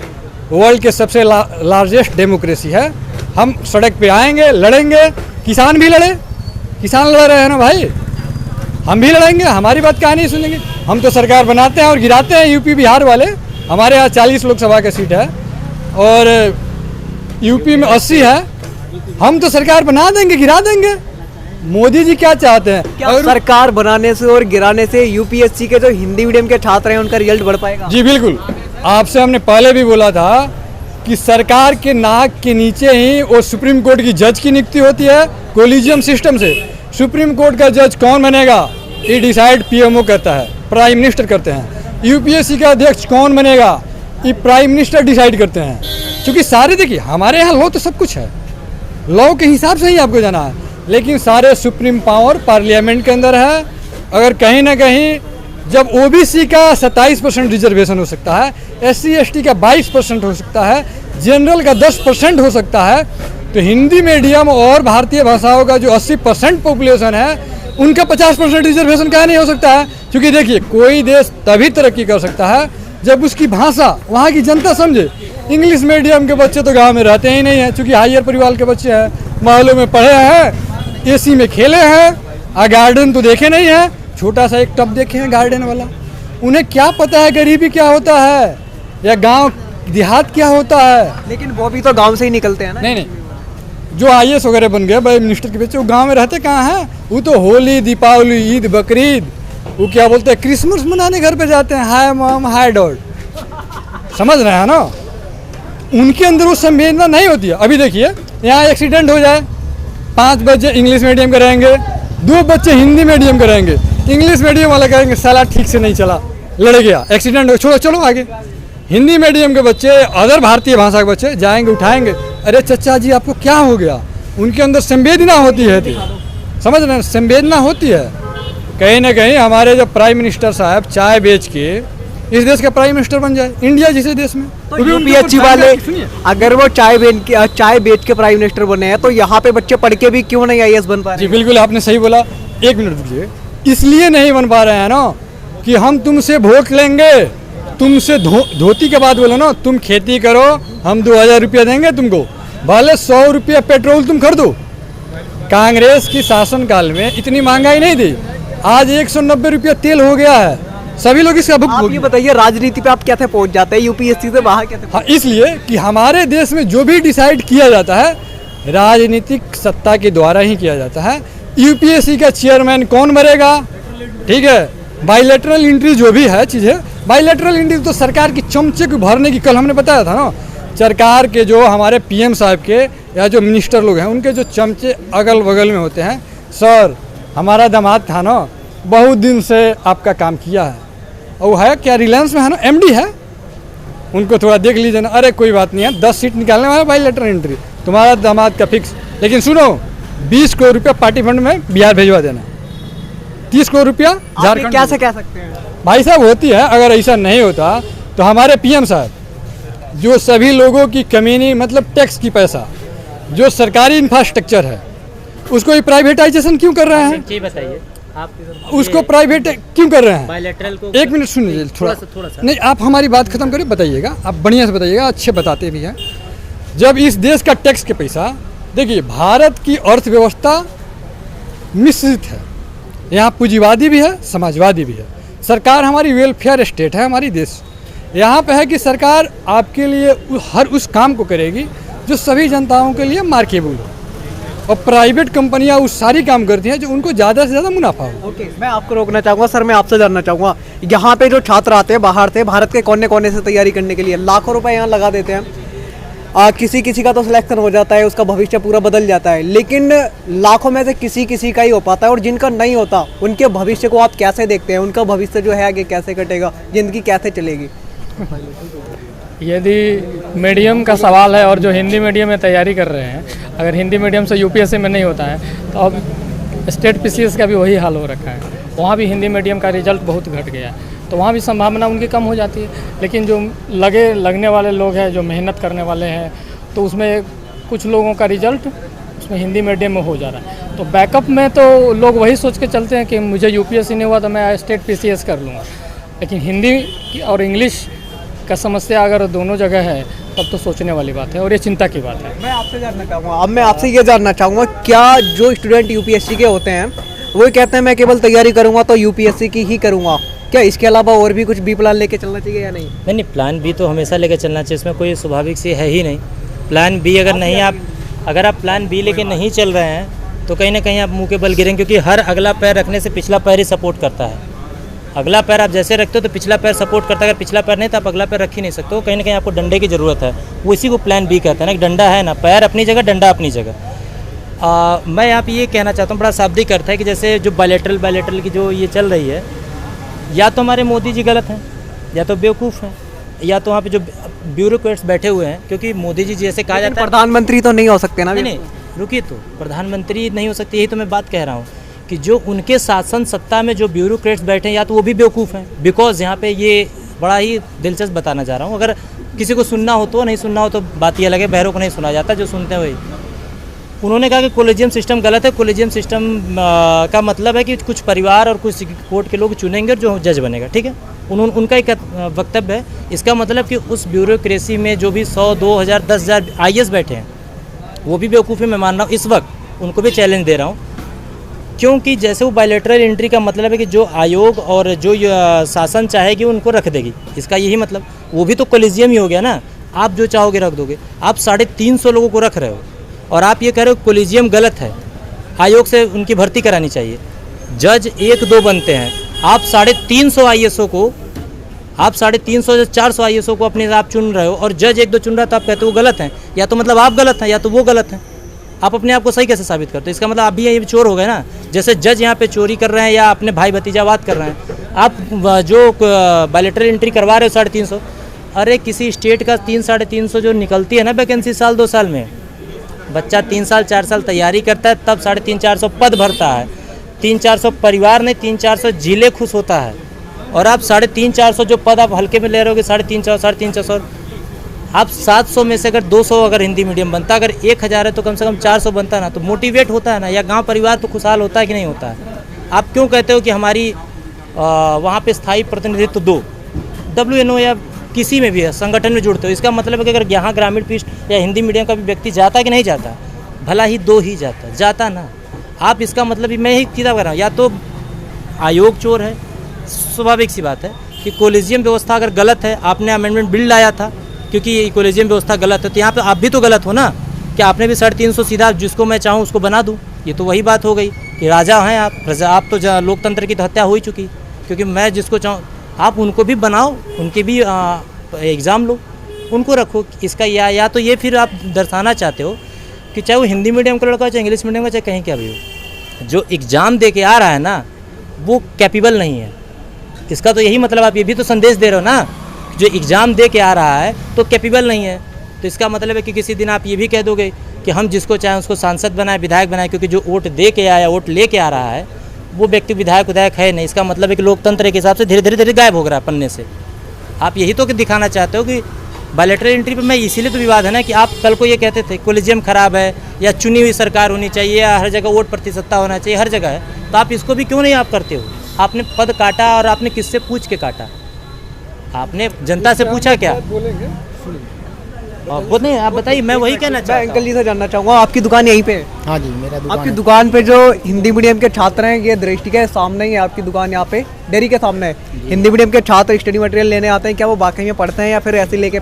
वर्ल्ड के सबसे लार्जेस्ट डेमोक्रेसी है। हम सड़क पे आएंगे, लड़ेंगे। किसान भी लड़े, किसान लड़ रहे हैं ना भाई, हम भी लड़ेंगे। हमारी बात कहाँ नहीं सुनेंगे। हम तो सरकार बनाते हैं और गिराते हैं। यूपी बिहार वाले, हमारे यहाँ 40 लोकसभा का सीट है और यूपी में 80 है। हम तो सरकार बना देंगे, गिरा देंगे। मोदी जी क्या चाहते हैं? क्या सरकार बनाने से और गिराने से यूपीएससी के जो हिंदी मीडियम के छात्र हैं उनका रिजल्ट बढ़ पाएगा? जी बिल्कुल। आपसे हमने पहले भी बोला था कि सरकार के नाक के नीचे ही वो सुप्रीम कोर्ट की जज की नियुक्ति होती है कोलिजियम सिस्टम से। सुप्रीम कोर्ट का जज कौन बनेगा ये डिसाइड पीएमओ करता है, प्राइम मिनिस्टर करते हैं। यूपीएससी का अध्यक्ष कौन बनेगा ये प्राइम मिनिस्टर डिसाइड करते हैं। क्योंकि सारे, देखिए हमारे यहाँ लॉ तो सब कुछ है, लॉ के हिसाब से ही आपको जाना है, लेकिन सारे सुप्रीम पावर पार्लियामेंट के अंदर है। अगर कहीं ना कहीं जब ओबीसी का 27% रिजर्वेशन हो सकता है, एससी एसटी का 22% हो सकता है, जनरल का 10% हो सकता है, तो हिंदी मीडियम और भारतीय भाषाओं का जो 80% पॉपुलेशन है उनका 50% रिजर्वेशन क्या नहीं हो सकता है। क्योंकि देखिए कोई देश तभी तरक्की कर सकता है जब उसकी भाषा वहाँ की जनता समझे। इंग्लिश मीडियम के बच्चे तो गाँव में रहते ही नहीं हैं, चूँकि हायर परिवार के बच्चे हैं, महलों में पढ़े हैं, एसी में खेले हैं, गार्डन तो देखे नहीं हैं, छोटा सा एक टब देखे हैं गार्डन वाला। उन्हें क्या पता है गरीबी क्या होता है या गांव देहात क्या होता है। लेकिन वो भी तो गांव से ही निकलते हैं ना। नहीं, जो आईएएस वगैरह बन गए भाई मिनिस्टर के बच्चे, वो गांव में रहते कहाँ हैं? वो तो होली, दीपावली, ईद, बकरीद, वो क्या बोलते हैं, क्रिसमस मनाने घर पे जाते हैं। हाय मॉम, हाय डॉड, समझ रहे हैं ना। उनके अंदर वो संवेदना नहीं होती है। अभी देखिए यहाँ एक्सीडेंट हो जाए, 5 बच्चे इंग्लिश मीडियम के रहेंगे, 2 बच्चे हिंदी मीडियम के रहेंगे। इंग्लिश मीडियम वाला कहेंगे साला ठीक से नहीं चला, लड़ गया, एक्सीडेंट हो, छोड़ो चलो आगे। हिंदी मीडियम के बच्चे, अदर भारतीय भाषा के बच्चे जाएंगे, उठाएंगे, अरे चचा जी आपको क्या हो गया। उनके अंदर संवेदना होती है, समझ रहे हैं, संवेदना होती है। कहीं ना कहीं हमारे जो प्राइम मिनिस्टर साहब चाय बेच के इस देश का प्राइम मिनिस्टर बन जाए, इंडिया जैसे देश में, तो यूपीएससी वाले अगर वो चाय बेच के प्राइम मिनिस्टर बने हैं तो यहाँ पे बच्चे पढ़ के भी क्यों नहीं आईएएस बन पा रहे? जी बिल्कुल, आपने सही बोला। 1 मिनट दीजिए। इसलिए नहीं बन पा रहे हैं ना कि हम तुमसे वोट लेंगे, तुमसे धोती के बाद बोलो ना, तुम खेती करो, हम 2000 रुपया देंगे तुमको, भले 100 रुपया पेट्रोल तुम कर दो। कांग्रेस की शासनकाल में इतनी महंगाई नहीं थी, आज 190 रुपया तेल हो गया है। सभी लोग इसका भुगतान। आप ये बताइए राजनीति पे आप कैसे पहुंच जाते हैं, यूपीएससी से बाहर कैसे? हाँ, इसलिए कि हमारे देश में जो भी डिसाइड किया जाता है राजनीतिक सत्ता के द्वारा ही किया जाता है। यूपीएससी का चेयरमैन कौन बनेगा, ठीक है, बाइलेटरल एंट्री जो भी है चीज़ है, बाइलेटरल एंट्री तो सरकार की चमचे को भरने की, कल हमने बताया था ना, सरकार के जो हमारे पीएम साहब के या जो मिनिस्टर लोग हैं उनके जो चमचे अगल बगल में होते हैं। सर हमारा दामाद था ना, बहुत दिन से आपका काम किया है, और वो है क्या रिलायंस में है ना, एमडी है, उनको थोड़ा देख लीजिए ना। अरे कोई बात नहीं है, 10 सीट निकालने वाला बाइलेटरल एंट्री, तुम्हारा दामाद का फिक्स। लेकिन सुनो, 20 करोड़ रुपया पार्टी फंड में बिहार भेजवा देना, 30 करोड़ रुपया झारखंड। कैसे कह सकते हैं भाई साहब, होती है। अगर ऐसा नहीं होता तो हमारे पीएम साहब जो सभी लोगों की कमीनी, मतलब टैक्स की पैसा, जो सरकारी इंफ्रास्ट्रक्चर है उसको ही प्राइवेटाइजेशन क्यों कर रहे हैं? बताइए आप, उसको प्राइवेट क्यों कर रहे हैं? बायलैटरल को 1 मिनट सुन लीजिए, थोड़ा सा नहीं, आप हमारी बात खत्म करिए, बताइएगा, आप बढ़िया से बताइएगा, अच्छे बताते भी हैं। जब इस देश का टैक्स के पैसा, देखिए भारत की अर्थव्यवस्था मिश्रित है, यहाँ पूंजीवादी भी है, समाजवादी भी है। सरकार हमारी वेलफेयर स्टेट है, हमारी देश यहाँ पे है कि सरकार आपके लिए हर उस काम को करेगी जो सभी जनताओं के लिए मार्केबल हो। और प्राइवेट कंपनियां उस सारी काम करती हैं जो उनको ज़्यादा से ज़्यादा मुनाफा हो। ओके, मैं आपको रोकना चाहूँगा सर, मैं आपसे जानना चाहूँगा, यहाँ पे जो छात्र आते हैं बाहर से, भारत के कोने कोने से तैयारी करने के लिए लाखों रुपए यहाँ लगा देते हैं, किसी किसी का तो सिलेक्शन हो जाता है, उसका भविष्य पूरा बदल जाता है, लेकिन लाखों में से किसी किसी का ही हो पाता है, और जिनका नहीं होता उनके भविष्य को आप कैसे देखते हैं? उनका भविष्य जो है आगे कैसे कटेगा, ज़िंदगी कैसे चलेगी? यदि मीडियम का सवाल है और जो हिंदी मीडियम में तैयारी कर रहे हैं, अगर हिंदी मीडियम से यूपीएससी में नहीं होता है तो अब स्टेट पीसीएस का भी वही हाल हो रखा है। वहाँ भी हिंदी मीडियम का रिजल्ट बहुत घट गया है, तो वहाँ भी संभावना उनकी कम हो जाती है। लेकिन जो लगने वाले लोग हैं, जो मेहनत करने वाले हैं, तो उसमें कुछ लोगों का रिजल्ट उसमें हिंदी मीडियम में हो जा रहा है। तो बैकअप में तो लोग वही सोच के चलते हैं कि मुझे यूपीएससी नहीं हुआ तो मैं स्टेट पीसीएस कर लूँगा, लेकिन हिंदी और इंग्लिश का समस्या अगर दोनों जगह है तब तो सोचने वाली बात है और ये चिंता की बात है। मैं आपसे जानना चाहूँगा, अब मैं आपसे ये जानना चाहूँगा, क्या जो स्टूडेंट यूपीएससी के होते हैं वो कहते हैं मैं केवल तैयारी करूँगा तो यूपीएससी की ही करूँगा, क्या इसके अलावा और भी कुछ बी प्लान लेके चलना चाहिए या नहीं? नहीं, प्लान बी तो हमेशा लेकर चलना चाहिए, इसमें कोई स्वाभाविक सी है ही नहीं। प्लान बी अगर आप प्लान बी लेके नहीं चल रहे हैं तो कहीं ना कहीं आप मुंह के बल गिरेंगे, क्योंकि हर अगला पैर रखने से पिछला पैर ही सपोर्ट करता है। अगला पैर आप जैसे रखते हो तो पिछला पैर सपोर्ट करता है, अगर पिछला पैर नहीं तो आप अगला पैर रख ही नहीं सकते हो। कहीं ना कहीं आपको डंडे की ज़रूरत है, वो इसी को प्लान बी कहते हैं ना, कि डंडा है ना, पैर अपनी जगह, डंडा अपनी जगह। मैं यहाँ पे ये कहना चाहता हूँ, बड़ा शाब्दिक अर्थ है कि जैसे जो बायलैटरल की जो ये चल रही है, या तो हमारे मोदी जी गलत हैं, या तो बेवकूफ़ हैं, या तो वहाँ पे जो ब्यूरोक्रेट्स बैठे हुए हैं, क्योंकि मोदी जी जैसे कहा जाता है प्रधानमंत्री तो नहीं हो सकते ना? नहीं, रुकिए, तो प्रधानमंत्री नहीं हो सकते, यही तो मैं बात कह रहा हूँ कि जो उनके शासन सत्ता में जो ब्यूरोक्रेट्स बैठे हैं, या तो वो भी बेवकूफ़ हैं। बिकॉज यहाँ पे ये बड़ा ही दिलचस्प बताना चाह रहा हूँ, अगर किसी को सुनना हो तो, नहीं सुनना हो तो बात ये अलग है, बहरों को नहीं सुना जाता, जो सुनते हैं वही। उन्होंने कहा कि कोलेजियम सिस्टम गलत है। कोलेजियम सिस्टम का मतलब है कि कुछ परिवार और कुछ कोर्ट के लोग चुनेंगे और जो जज बनेगा, ठीक है, उनका एक वक्तव्य है। इसका मतलब कि उस ब्यूरोक्रेसी में जो भी 100, 2000, 10,000 IAS बैठे हैं, वो भी बेवकूफ़ी मैं मान रहा हूँ। इस वक्त उनको भी चैलेंज दे रहा हूँ, क्योंकि जैसे वो बायलैटरल एंट्री का मतलब है कि जो आयोग और जो शासन चाहेगी उनको रख देगी, इसका यही मतलब, वो भी तो कोलेजियम ही हो गया ना। आप जो चाहोगे रख दोगे। आप 350 लोगों को रख रहे हो और आप ये कह रहे हो कोलेजियम गलत है, आयोग से उनकी भर्ती करानी चाहिए। जज 1-2 बनते हैं, आप 350 IASओं को, आप 350 400 IASओं को अपने आप चुन रहे हो, और जज 1-2 चुन रहा है तो आप कहते हो वो गलत हैं। या तो मतलब आप गलत हैं या तो वो गलत हैं। आप अपने आप को सही कैसे साबित करते हो? इसका मतलब आप भी ये चोर हो गए ना। जैसे जज यहाँ पे चोरी कर रहे हैं या अपने भाई भतीजावाद कर रहे हैं, आप जो बायलैटरल एंट्री करवा रहे हो 350, अरे किसी स्टेट का 300-350 जो निकलती है ना वैकेंसी साल 2 साल में, बच्चा 3 साल 4 साल तैयारी करता है, तब 350-400 पद भरता है। 300-400 परिवार नहीं, 300-400 जिले खुश होता है। और आप 350-400 जो पद आप हल्के में ले रहे हो, 350-350, आप 700 में से अगर 200 अगर हिंदी मीडियम बनता, अगर 1000 है तो कम से कम 400 बनता ना, तो मोटिवेट होता है ना, या गांव परिवार तो खुशहाल होता है कि नहीं होता है? आप क्यों कहते हो कि हमारी वहाँ पे स्थायी प्रतिनिधित्व दो, WNO या किसी में भी है संगठन में जुड़ते हो? इसका मतलब है कि अगर यहाँ ग्रामीण पृष्ठ या हिंदी मीडियम का भी व्यक्ति जाता है कि नहीं जाता? भला ही 2 ही जाता ना। आप इसका मतलब मैं ही सीधा कर रहा हूँ, या तो आयोग चोर है, स्वाभाविक सी बात है कि कोलेजियम व्यवस्था अगर गलत है, आपने अमेंडमेंट बिल लाया था क्योंकि ये कोलेजियम व्यवस्था गलत है, तो यहाँ पे आप भी तो गलत हो ना, कि आपने भी 350 सीधा जिसको मैं चाहूँ उसको बना दूँ। ये तो वही बात हो गई कि राजा हैं आप, प्रजा, आप तो लोकतंत्र की तो हत्या हो ही चुकी, क्योंकि मैं जिसको चाहूँ आप उनको भी बनाओ, उनके भी एग्ज़ाम लो, उनको रखो। इसका या तो ये फिर आप दर्शाना चाहते हो कि चाहे वो हिंदी मीडियम का लड़का हो, चाहे इंग्लिश मीडियम का, चाहे कहीं क्या भी हो, जो एग्ज़ाम दे के आ रहा है ना वो कैपेबल नहीं है। इसका तो यही मतलब आप ये भी तो संदेश दे रहे हो ना, जो एग्ज़ाम दे के आ रहा है तो कैपेबल नहीं है। तो इसका मतलब है कि किसी दिन आप ये भी कह दोगे कि हम जिसको चाहें उसको सांसद बनाए, विधायक बनाए, क्योंकि जो वोट दे के आया, वोट ले के आ रहा है, वो व्यक्ति विधायक है नहीं। इसका मतलब है कि लोकतंत्र के हिसाब से धीरे धीरे गायब हो रहा है पन्ने से। आप यही तो दिखाना चाहते हो कि बायलैटरल एंट्री पे मैं इसीलिए तो विवाद है ना, कि आप कल को ये कहते थे कोलेजियम खराब है, या चुनी हुई सरकार होनी चाहिए, या हर जगह वोट प्रतिशतता होना चाहिए, हर जगह है, तो आप इसको भी क्यों नहीं आप करते हो? आपने पद काटा और आपने किससे पूछ के काटा? आपने जनता से पूछा क्या? वो नहीं, आप बताइए, मैं वही कहना चाहता हूं। अंकल जी से जानना चाहूँगा, आपकी दुकान यहीं पे है? हाँ जी, मेरा दुकान आपकी है। दुकान पे जो हिंदी मीडियम के छात्र हैं, ये दृष्टि के सामने ही है आपकी दुकान, यहाँ पे डेयरी के सामने है। हिंदी मीडियम के छात्र स्टडी मटेरियल लेने आते हैं, क्या वो वाकई में पढ़ते हैं या फिर ऐसे लेके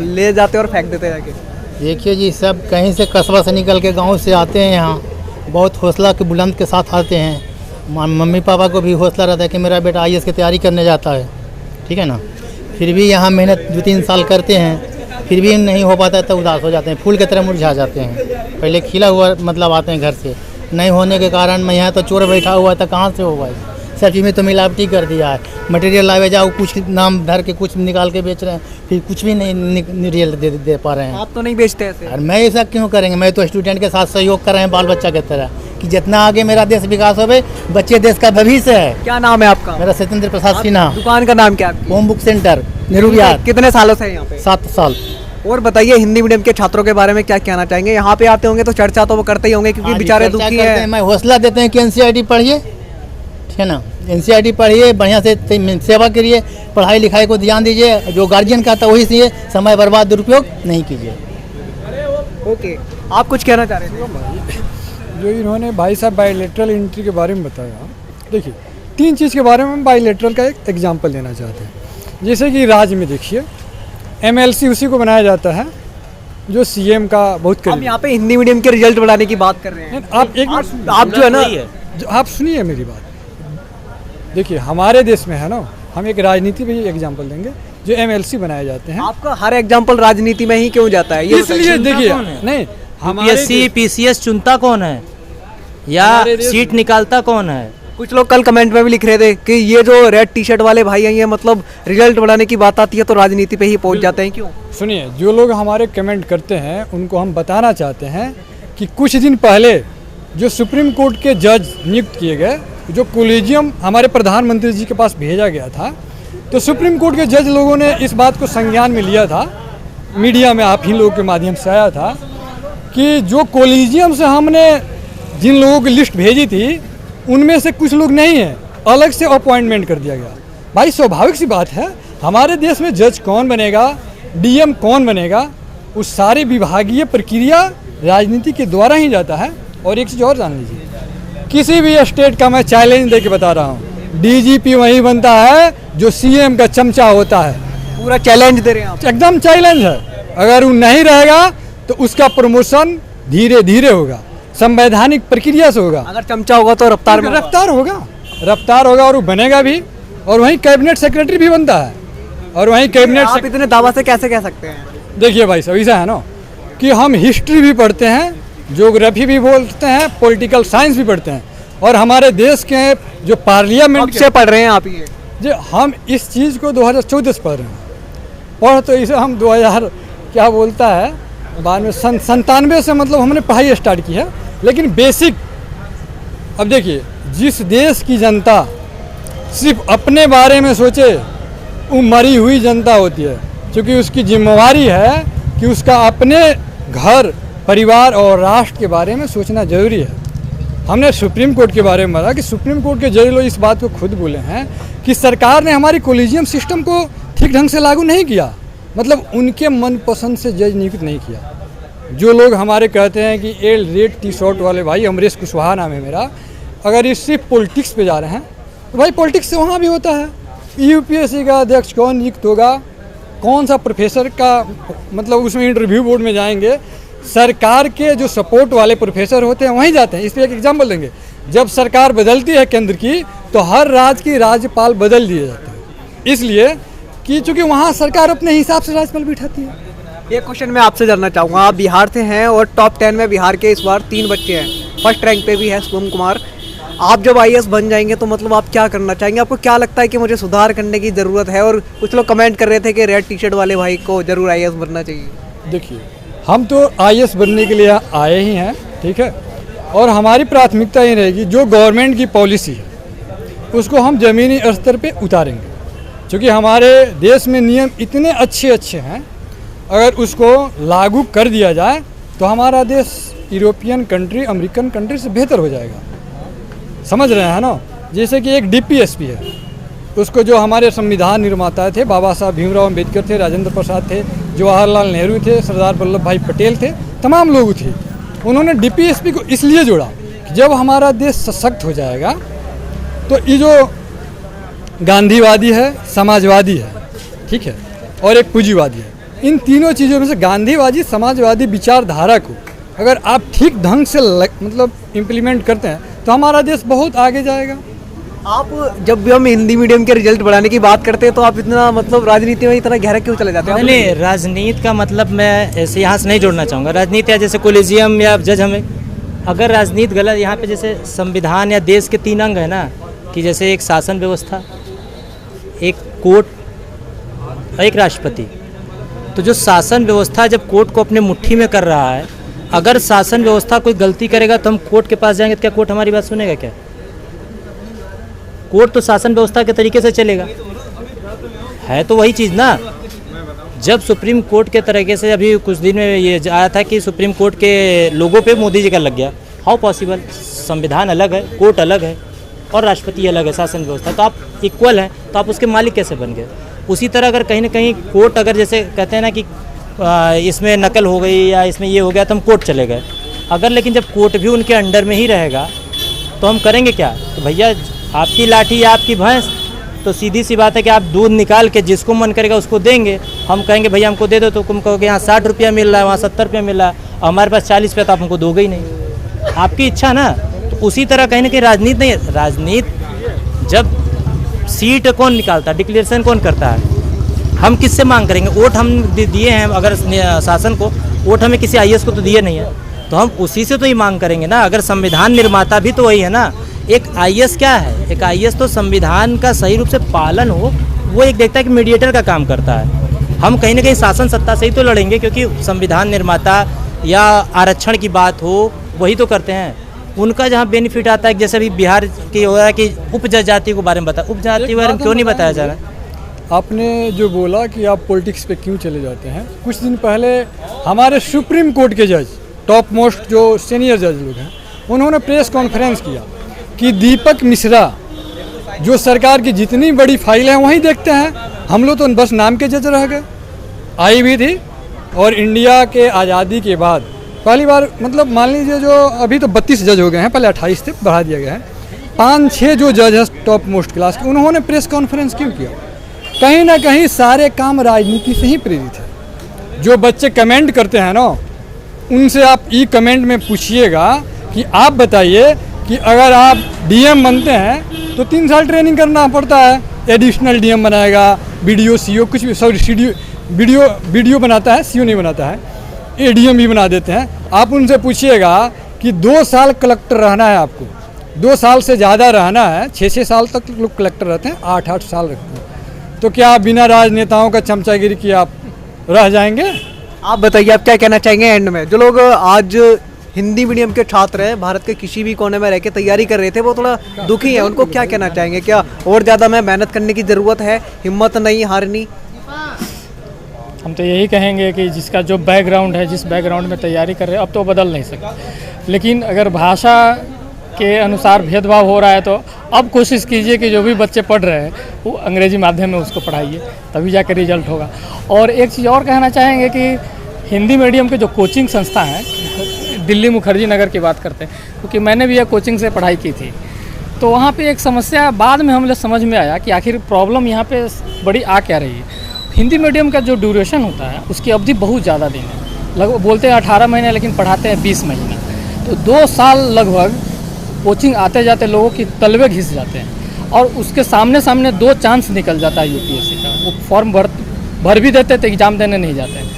ले जाते हैं और फेंक देते हैं जाके? देखिए जी, सब कहीं से कस्बा से निकल के गांव से आते हैं यहाँ, बहुत हौसला के बुलंद के साथ आते हैं। मम्मी पापा को भी हौसला रहता है कि मेरा बेटा IAS की तैयारी करने जाता है, ठीक है ना। फिर भी यहाँ मेहनत 2-3 साल करते हैं, फिर भी नहीं हो पाता है तो उदास हो जाते हैं, फूल की तरह मुरझा जाते हैं। पहले खिला हुआ मतलब आते हैं घर से, नहीं होने के कारण मैं यहाँ तो चोर बैठा हुआ है तो कहाँ से होगा। सब चीज़ में तो मिलावटी कर दिया है। मटेरियल लावे जाओ, कुछ नाम धर के कुछ निकाल के बेच रहे हैं, फिर कुछ भी नहीं रियल दे पा रहे हैं। आप तो नहीं बेचते ऐसे? और मैं ऐसा क्यों करेंगे, मैं तो स्टूडेंट के साथ सहयोग कर रहे हैं बाल बच्चा की तरह, कि जितना आगे मेरा देश विकास होवे, बच्चे देश का भविष्य है। क्या नाम है आपका? मेरा सत्येंद्र प्रसाद सिन्हा। दुकान का नाम क्या है? होम बुक सेंटर, नेहरू विहार। कितने सालों से यहाँ पे? 7 साल। और बताइए, हिंदी मीडियम के छात्रों के बारे में क्या कहना चाहेंगे? यहाँ पे आते होंगे तो चर्चा तो वो करते ही होंगे, क्योंकि बेचारे दुखी हैं। मैं हौसला देते हैं कि NCERT पढ़िए, ठीक है ना। NCERT पढ़िए, बढ़िया से सेवा करिए, पढ़ाई लिखाई को ध्यान दीजिए, जो गार्जियन का था वही से, समय बर्बाद दुरुपयोग नहीं कीजिए। ओके, आप कुछ कहना चाह रहे थे? जो इन्होंने भाई साहब बायलैटरल एंट्री के बारे में बताया, देखिए 3 चीज़ के बारे में हम बायलैटरल का एक एग्जांपल देना चाहते हैं। जैसे कि राज्य में देखिए MLC उसी को बनाया जाता है जो CM का बहुत हम करीब। यहाँ पे हिंदी मीडियम के रिजल्ट बढ़ाने की बात कर रहे हैं। आप एक मिनट, आप जो है ना, आप सुनिए मेरी बात। देखिए हमारे देश में है ना, हम एक राजनीति में ही एग्जांपल देंगे, जो MLC बनाए जाते हैं। आपका हर एग्जाम्पल राजनीति में ही क्यों जाता है? ये इसलिए देखिए, नहीं UPSC PCS चुनता कौन है या सीट निकालता कौन है? कुछ लोग कल कमेंट में भी लिख रहे थे कि ये जो रेड टी-शर्ट वाले भाई हैं, ये मतलब रिजल्ट बढ़ाने की बात आती है तो राजनीति पे ही पहुंच जाते हैं। क्यों? सुनिए, जो लोग हमारे कमेंट करते हैं उनको हम बताना चाहते हैं कि कुछ दिन पहले जो सुप्रीम कोर्ट के जज नियुक्त किए गए, जो कोलिजियम हमारे प्रधानमंत्री जी के पास भेजा गया था, तो सुप्रीम कोर्ट के जज लोगों ने इस बात को संज्ञान में लिया था, मीडिया में आप ही लोगों के माध्यम से आया था, कि जो कोलिजियम से हमने जिन लोगों की लिस्ट भेजी थी उनमें से कुछ लोग नहीं हैं, अलग से अपॉइंटमेंट कर दिया गया। भाई स्वाभाविक सी बात है, हमारे देश में जज कौन बनेगा, DM कौन बनेगा, उस सारी विभागीय प्रक्रिया राजनीति के द्वारा ही जाता है। और एक चीज़ और जान लीजिए, किसी भी स्टेट का मैं चैलेंज दे के बता रहा हूँ, DGP वही बनता है जो CM का चमचा होता है। पूरा चैलेंज दे रहे हैं आप? एकदम चैलेंज है। अगर वो नहीं रहेगा तो उसका प्रमोशन धीरे धीरे होगा, संवैधानिक प्रक्रिया से होगा। अगर चमचा होगा तो रफ्तार में रफ्तार होगा और वो बनेगा भी, और वहीं कैबिनेट सेक्रेटरी भी बनता है, और वहीं कैबिनेट। आप इतने दावा से कैसे कह सकते हैं? देखिए भाई साहब, ऐसा है ना कि हम हिस्ट्री भी पढ़ते हैं, ज्योग्राफी भी बोलते हैं, पॉलिटिकल साइंस भी पढ़ते हैं, और हमारे देश के जो पार्लियामेंट से पढ़ रहे हैं आप ये? जो हम इस चीज़ को 2014 से पढ़ रहे हैं, पढ़ तो इसे हम 2000 क्या बोलता है 97 से मतलब हमने पढ़ाई स्टार्ट की है। लेकिन बेसिक, अब देखिए, जिस देश की जनता सिर्फ अपने बारे में सोचे वो मरी हुई जनता होती है, क्योंकि उसकी जिम्मेवारी है कि उसका अपने घर परिवार और राष्ट्र के बारे में सोचना जरूरी है। हमने सुप्रीम कोर्ट के बारे में बताया कि सुप्रीम कोर्ट के जज लोग इस बात को खुद बोले हैं कि सरकार ने हमारी कोलिजियम सिस्टम को ठीक ढंग से लागू नहीं किया, मतलब उनके मनपसंद से जज नियुक्त नहीं किया। जो लोग हमारे कहते हैं कि ये रेड टी-शर्ट वाले भाई, अमरीश कुशवाहा नाम है मेरा, अगर इस सिर्फ पॉलिटिक्स पे जा रहे हैं तो भाई पॉलिटिक्स से वहाँ भी होता है। UPSC का अध्यक्ष कौन नियुक्त होगा, कौन सा प्रोफेसर का मतलब उसमें इंटरव्यू बोर्ड में जाएंगे, सरकार के जो सपोर्ट वाले प्रोफेसर होते हैं वहीं जाते हैं। इस पर एक एग्जाम्पल देंगे, जब सरकार बदलती है केंद्र की तो हर राज्य की राज्यपाल बदल दिए जाते हैं, इसलिए कि चूँकि वहाँ सरकार अपने हिसाब से राज्यपाल बिठाती है। ये क्वेश्चन मैं आपसे जानना चाहूँगा, आप बिहार से हैं और टॉप 10 में बिहार के इस बार 3 बच्चे हैं, फर्स्ट रैंक पे भी है शुभम कुमार। आप जब IAS बन जाएंगे तो मतलब आप क्या करना चाहेंगे? आपको क्या लगता है कि मुझे सुधार करने की ज़रूरत है? और कुछ लोग कमेंट कर रहे थे कि रेड टी-शर्ट वाले भाई को जरूर IAS बनना चाहिए। देखिए, हम तो IAS बनने के लिए आए ही हैं, ठीक है, और हमारी प्राथमिकता ये रहेगी जो गवर्नमेंट की पॉलिसी है उसको हम ज़मीनी स्तर पे उतारेंगे, क्योंकि हमारे देश में नियम इतने अच्छे हैं, अगर उसको लागू कर दिया जाए तो हमारा देश यूरोपियन कंट्री, अमेरिकन कंट्री से बेहतर हो जाएगा। समझ रहे हैं ना? जैसे कि एक DPSP है, उसको जो हमारे संविधान निर्माता थे, बाबा साहब भीमराव अम्बेडकर थे, राजेंद्र प्रसाद थे, जवाहरलाल नेहरू थे, सरदार वल्लभ भाई पटेल थे, तमाम लोग थे। उन्होंने DPSP को इसलिए जोड़ा कि जब हमारा देश सशक्त हो जाएगा तो ये जो गांधीवादी है, समाजवादी है, ठीक है, और एक पूंजीवादी है, इन तीनों चीज़ों में से गांधीवादी समाजवादी विचारधारा को अगर आप ठीक ढंग से मतलब इम्प्लीमेंट करते हैं तो हमारा देश बहुत आगे जाएगा। आप जब भी हम हिंदी मीडियम के रिजल्ट बढ़ाने की बात करते हैं तो आप इतना मतलब राजनीति में इतना गहरा क्यों चले जाते हैं? नहीं, राजनीति का मतलब मैं ऐसे यहाँ से नहीं जोड़ना चाहूँगा। राजनीति या जैसे कोलिजियम या जज, हमें अगर राजनीति गलत, यहाँ पे जैसे संविधान या देश के 3 अंग है ना, कि जैसे एक शासन व्यवस्था, एक कोर्ट, एक राष्ट्रपति। तो जो शासन व्यवस्था जब कोर्ट को अपने मुट्ठी में कर रहा है, अगर शासन व्यवस्था कोई गलती करेगा तो हम कोर्ट के पास जाएंगे तो क्या कोर्ट हमारी बात सुनेगा? क्या कोर्ट तो शासन व्यवस्था के तरीके से चलेगा, है तो वही चीज़ ना। जब सुप्रीम कोर्ट के तरीके से, अभी कुछ दिन में ये आया था कि सुप्रीम कोर्ट के लोगों पे मोदी जी का लग गया। How possible? संविधान अलग है, कोर्ट अलग है और राष्ट्रपति अलग है, शासन व्यवस्था। तो आप इक्वल हैं, तो आप उसके मालिक कैसे बन गए? उसी तरह अगर कहीं ना कहीं कोर्ट, अगर जैसे कहते हैं ना कि इसमें नकल हो गई या इसमें ये हो गया तो हम कोर्ट चले गए। अगर लेकिन जब कोर्ट भी उनके अंडर में ही रहेगा तो हम करेंगे क्या? तो भैया आपकी लाठी या आपकी भैंस, तो सीधी सी बात है कि आप दूध निकाल के जिसको मन करेगा उसको देंगे। हम कहेंगे भैया हमको दे दो, तो तुम कहोगे यहाँ 60 रुपया मिल रहा है, वहाँ 70 रुपया मिल रहा है, और हमारे पास 40 रुपया, तो आप हमको दोगे ही नहीं। आपकी इच्छा ना। तो उसी तरह कहीं ना कहीं राजनीति नहीं है। राजनीति जब सीट कौन निकालता है, डिक्लेरेशन कौन करता है? हम किससे मांग करेंगे? वोट हम दिए हैं, अगर शासन को वोट हमें किसी IAS को तो दिए नहीं है, तो हम उसी से तो ही मांग करेंगे ना। अगर संविधान निर्माता भी तो वही है ना। एक IAS क्या है? एक IAS तो संविधान का सही रूप से पालन हो, वो एक देखता है कि मीडिएटर का काम करता है। हम कहीं ना कहीं शासन सत्ता से ही तो लड़ेंगे, क्योंकि संविधान निर्माता या आरक्षण की बात हो वही तो करते हैं। उनका जहाँ बेनिफिट आता है, जैसे अभी बिहार की हो रहा है कि उपजाति के बारे में बताया, उपजाति के बारे में क्यों नहीं बताया जा रहा है? आपने जो बोला कि आप पॉलिटिक्स पे क्यों चले जाते हैं, कुछ दिन पहले हमारे सुप्रीम कोर्ट के जज, टॉप मोस्ट जो सीनियर जज लोग हैं, उन्होंने प्रेस कॉन्फ्रेंस किया कि दीपक मिश्रा जो सरकार की जितनी बड़ी फाइल है वहीं देखते हैं, हम लोग तो बस नाम के जज रह गए। आई भी थी, और इंडिया के आज़ादी के बाद पहली बार, मतलब मान लीजिए जो अभी तो 32 जज हो गए हैं, पहले 28 थे, बढ़ा दिया गया है। 5-6 जो जज हैं टॉप मोस्ट क्लास के, उन्होंने प्रेस कॉन्फ्रेंस क्यों किया? कहीं ना कहीं सारे काम राजनीति से ही प्रेरित है। जो बच्चे कमेंट करते हैं ना, उनसे आप कमेंट में पूछिएगा कि आप बताइए कि अगर आप DM बनते हैं तो 3 साल ट्रेनिंग करना पड़ता है। एडिशनल DM बनाएगा, BDO CO कुछ भी, सॉरी BDO बनाता है, CO नहीं बनाता है, ADM भी बना देते हैं। आप उनसे पूछिएगा कि 2 साल कलेक्टर रहना है आपको, 2 साल से ज़्यादा रहना है, 6-6 साल तक लोग कलेक्टर रहते हैं, 8-8 साल रहते हैं, तो क्या बिना राजनेताओं का चमचागिरी किए आप रह जाएंगे? आप बताइए, आप क्या कहना चाहेंगे एंड में? जो लोग आज हिंदी मीडियम के छात्र हैं, भारत के किसी भी कोने में रह के तैयारी कर रहे थे, वो थोड़ा दुखी है, उनको क्या कहना चाहेंगे? क्या और ज़्यादा में मेहनत करने की ज़रूरत है, हिम्मत नहीं हारनी? हम तो यही कहेंगे कि जिसका जो बैकग्राउंड है, जिस बैकग्राउंड में तैयारी कर रहे हैं, अब तो बदल नहीं सकते। लेकिन अगर भाषा के अनुसार भेदभाव हो रहा है तो अब कोशिश कीजिए कि जो भी बच्चे पढ़ रहे हैं वो अंग्रेजी माध्यम में उसको पढ़ाइए, तभी जाकर रिजल्ट होगा। और एक चीज़ और कहना चाहेंगे कि हिंदी मीडियम के जो कोचिंग संस्था हैं, दिल्ली मुखर्जी नगर की बात करते हैं, क्योंकि मैंने भी यह कोचिंग से पढ़ाई की थी, तो वहाँ पे एक समस्या बाद में हमें समझ में आया कि आखिर प्रॉब्लम यहाँ पे बड़ी आ क्या रही है। हिंदी मीडियम का जो ड्यूरेशन होता है उसकी अवधि बहुत ज़्यादा दिन है, लगभग बोलते हैं 18 महीने, लेकिन पढ़ाते हैं 20 महीने। तो 2 साल लगभग कोचिंग आते जाते लोगों की तलवे घिस जाते हैं, और उसके सामने 2 चांस निकल जाता है UPSC का। वो फॉर्म भर भी देते थे, एग्ज़ाम देने नहीं जाते हैं।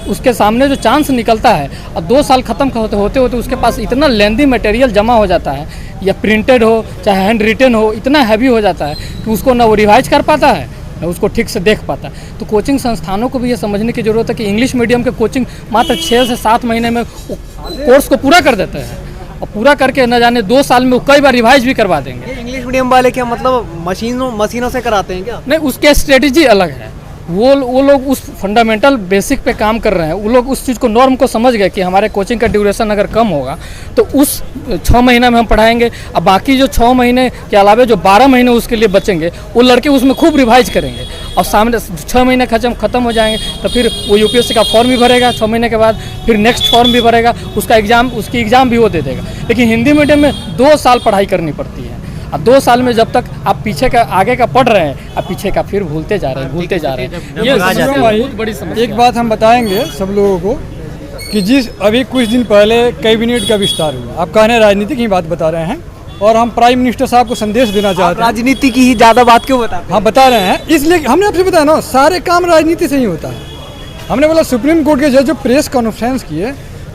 उसके सामने जो चांस निकलता है, और 2 साल ख़त्म होते होते उसके पास इतना लेंदी मटेरियल जमा हो जाता है, या प्रिंटेड हो चाहे हैंड रिटन हो, इतना हैवी हो जाता है कि उसको ना वो रिवाइज कर पाता है, ना उसको ठीक से देख पाता है। तो कोचिंग संस्थानों को भी ये समझने की ज़रूरत है कि इंग्लिश मीडियम के कोचिंग मात्र 6 से 7 महीने में कोर्स को पूरा कर देते हैं, और पूरा करके न जाने 2 साल में वो कई बार रिवाइज भी करवा देंगे। इंग्लिश मीडियम वाले क्या मतलब मशीनों से कराते हैं क्या? नहीं, उसके स्ट्रेटजी अलग है। वो लोग उस फंडामेंटल बेसिक पे काम कर रहे हैं। वो लोग उस चीज़ को, नॉर्म को समझ गए कि हमारे कोचिंग का ड्यूरेशन अगर कम होगा तो उस 6 महीने में हम पढ़ाएंगे, अब बाकी जो 6 महीने के अलावा जो 12 महीने उसके लिए बचेंगे, वो लड़के उसमें खूब रिवाइज करेंगे, और सामने 6 महीने खत्म हो जाएंगे तो फिर वो UPSC का फॉर्म भी भरेगा, 6 महीने के बाद फिर नेक्स्ट फॉर्म भी भरेगा, उसकी एग्ज़ाम भी वो दे देगा। लेकिन हिंदी मीडियम में 2 साल पढ़ाई करनी पड़ती है। अब 2 साल में जब तक आप पीछे का आगे का पढ़ रहे हैं, अब पीछे का फिर भूलते जा रहे हैं। ये बहुत बड़ी समस्या। एक बात हम बताएंगे सब लोगों को कि जिस अभी कुछ दिन पहले कैबिनेट का विस्तार हुआ, आप कह रहे हैं राजनीति की बात बता रहे हैं, और हम प्राइम मिनिस्टर साहब को संदेश देना चाहते हैं। राजनीति की ही ज़्यादा बात क्यों बताते हैं? हाँ बता रहे हैं, इसलिए हमने आपसे बताया ना, सारे काम राजनीति से ही होता है। हमने बोला सुप्रीम कोर्ट के जज जो प्रेस कॉन्फ्रेंस किए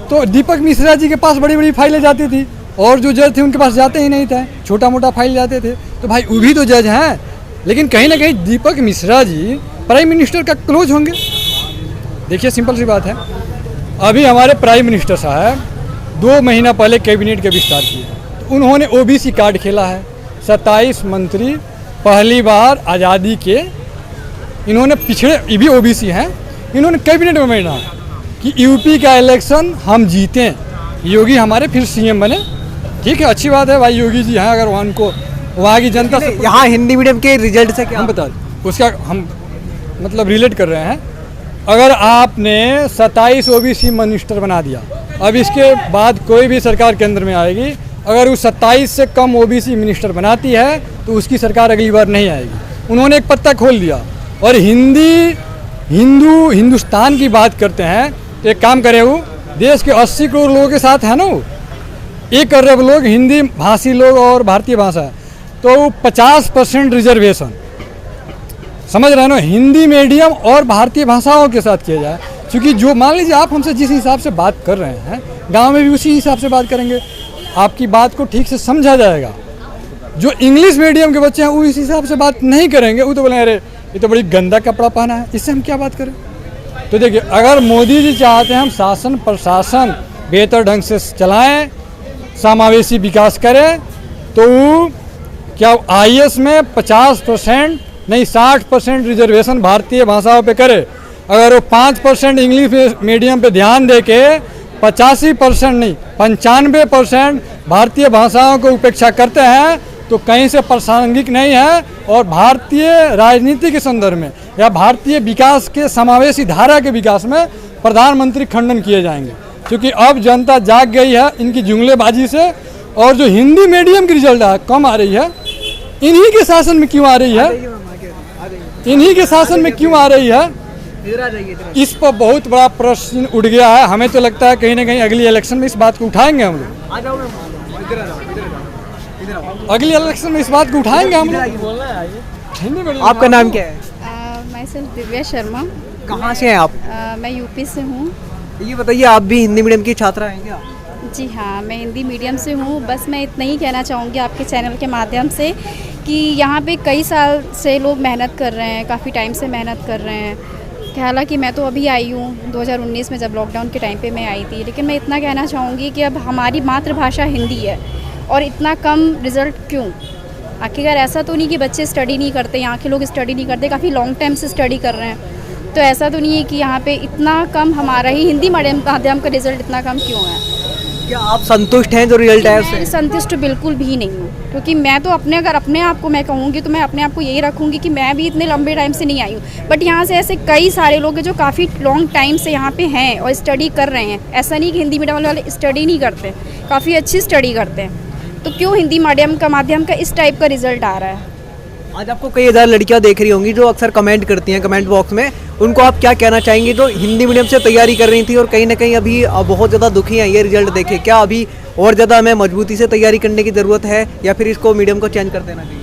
तो दीपक मिश्रा जी के पास बड़ी बड़ी फाइलें जाती थी, और जो जज थे उनके पास जाते ही नहीं थे, छोटा मोटा फाइल जाते थे। तो भाई वो भी तो जज हैं, लेकिन कहीं ना कहीं दीपक मिश्रा जी प्राइम मिनिस्टर का क्लोज होंगे। देखिए सिंपल सी बात है, अभी हमारे प्राइम मिनिस्टर साहब 2 महीना पहले कैबिनेट के विस्तार किए, तो उन्होंने ओबीसी कार्ड खेला है। 27 मंत्री पहली बार आज़ादी के, इन्होंने पिछड़े, ये भी ओबीसी हैं, इन्होंने कैबिनेट में माना कि यूपी का इलेक्शन हम जीतें, योगी हमारे फिर सीएम बने। ठीक है, अच्छी बात है भाई, योगी जी हैं, अगर वहाँ की जनता से यहाँ हिंदी मीडियम के रिजल्ट से क्या हम बता दें, उसका हम मतलब रिलेट कर रहे हैं। अगर आपने 27 ओबीसी मिनिस्टर बना दिया, अब इसके बाद कोई भी सरकार केंद्र में आएगी, अगर वो 27 से कम ओबीसी मिनिस्टर बनाती है तो उसकी सरकार अगली बार नहीं आएगी। उन्होंने एक पत्ता खोल दिया। और हिंदुस्तान की बात करते हैं तो एक काम करे, वो देश के 80 करोड़ लोगों के साथ है ना, वो 1 अरब लोग हिंदी भाषी लोग और भारतीय भाषा है, तो 50% रिजर्वेशन, समझ रहे हैं ना, हिंदी मीडियम और भारतीय भाषाओं के साथ किया जाए। क्योंकि जो मान लीजिए आप हमसे जिस हिसाब से बात कर रहे हैं, गांव में भी उसी हिसाब से बात करेंगे, आपकी बात को ठीक से समझा जाएगा। जो इंग्लिश मीडियम के बच्चे हैं वो इस हिसाब से बात नहीं करेंगे, वो तो बोले अरे ये तो बड़ी गंदा कपड़ा पहना है, इससे हम क्या बात करें। तो देखिए, अगर मोदी जी चाहते हैं हम शासन प्रशासन बेहतर ढंग से चलाएं, समावेशी विकास करें, तो क्या IAS में 50% नहीं 60% रिजर्वेशन भारतीय भाषाओं पे करे। अगर वो 5% इंग्लिश मीडियम पे ध्यान दे के 85% नहीं 95% भारतीय भाषाओं को उपेक्षा करते हैं, तो कहीं से प्रासंगिक नहीं है। और भारतीय राजनीति के संदर्भ में या भारतीय विकास के समावेशी धारा के विकास में प्रधानमंत्री खंडन किए जाएंगे। क्योंकि अब जनता जाग गई है इनकी जुमलेबाजी से, और जो हिंदी मीडियम की रिजल्ट कम आ रही है, इन्हीं के शासन में क्यों आ रही है, इन्हीं के शासन में क्यों आ रही है, इस पर बहुत बड़ा प्रश्न उठ गया है। हमें तो लगता है कहीं ना कहीं अगली इलेक्शन में इस बात को उठाएंगे हम लोग, अगली इलेक्शन में इस बात को उठाएंगे हम लोग। आपका नाम क्या है? मैं सिर्फ दिव्या शर्मा। कहाँ से हैं आप? मैं यूपी से हूँ। ये बताइए, आप भी हिंदी मीडियम की छात्रा हैं क्या? जी हाँ, मैं हिंदी मीडियम से हूँ। बस मैं इतना ही कहना चाहूँगी आपके चैनल के माध्यम से कि यहाँ पे कई साल से लोग मेहनत कर रहे हैं, काफ़ी टाइम से मेहनत कर रहे हैं। हालांकि मैं तो अभी आई हूँ 2019 में, जब लॉकडाउन के टाइम पे मैं आई थी, लेकिन मैं इतना कहना चाहूँगी कि अब हमारी मातृभाषा हिंदी है और इतना कम रिज़ल्ट क्यों? आखिरकार ऐसा तो नहीं कि बच्चे स्टडी नहीं करते, यहाँ के लोग स्टडी नहीं करते, काफ़ी लॉन्ग टाइम से स्टडी कर रहे हैं। तो ऐसा तो नहीं है कि यहाँ पे इतना कम हमारा ही हिंदी माध्यम का रिज़ल्ट इतना कम क्यों है। क्या आप संतुष्ट हैं जो रिजल्ट है उससे? मैं संतुष्ट बिल्कुल भी नहीं हूँ, क्योंकि मैं तो अगर अपने आप को मैं कहूँगी तो मैं अपने आप को यही रखूँगी कि मैं भी इतने लंबे टाइम से नहीं आई हूँ। बट यहाँ से ऐसे कई सारे लोग हैं जो काफ़ी लॉन्ग टाइम से यहाँ पे हैं और स्टडी कर रहे हैं। ऐसा नहीं कि हिंदी मीडियम वाले स्टडी नहीं करते, काफ़ी अच्छी स्टडी करते हैं। तो क्यों हिंदी माध्यम का इस टाइप का रिजल्ट आ रहा है? आज आपको कई हज़ार लड़कियां देख रही होंगी जो अक्सर कमेंट करती हैं कमेंट बॉक्स में, उनको आप क्या कहना चाहेंगे जो हिंदी मीडियम से तैयारी कर रही थी और कहीं ना कहीं अभी बहुत ज़्यादा दुखी हैं ये रिजल्ट देखे? क्या अभी और ज़्यादा हमें मजबूती से तैयारी करने की ज़रूरत है या फिर इसको मीडियम को चेंज कर देना चाहिए?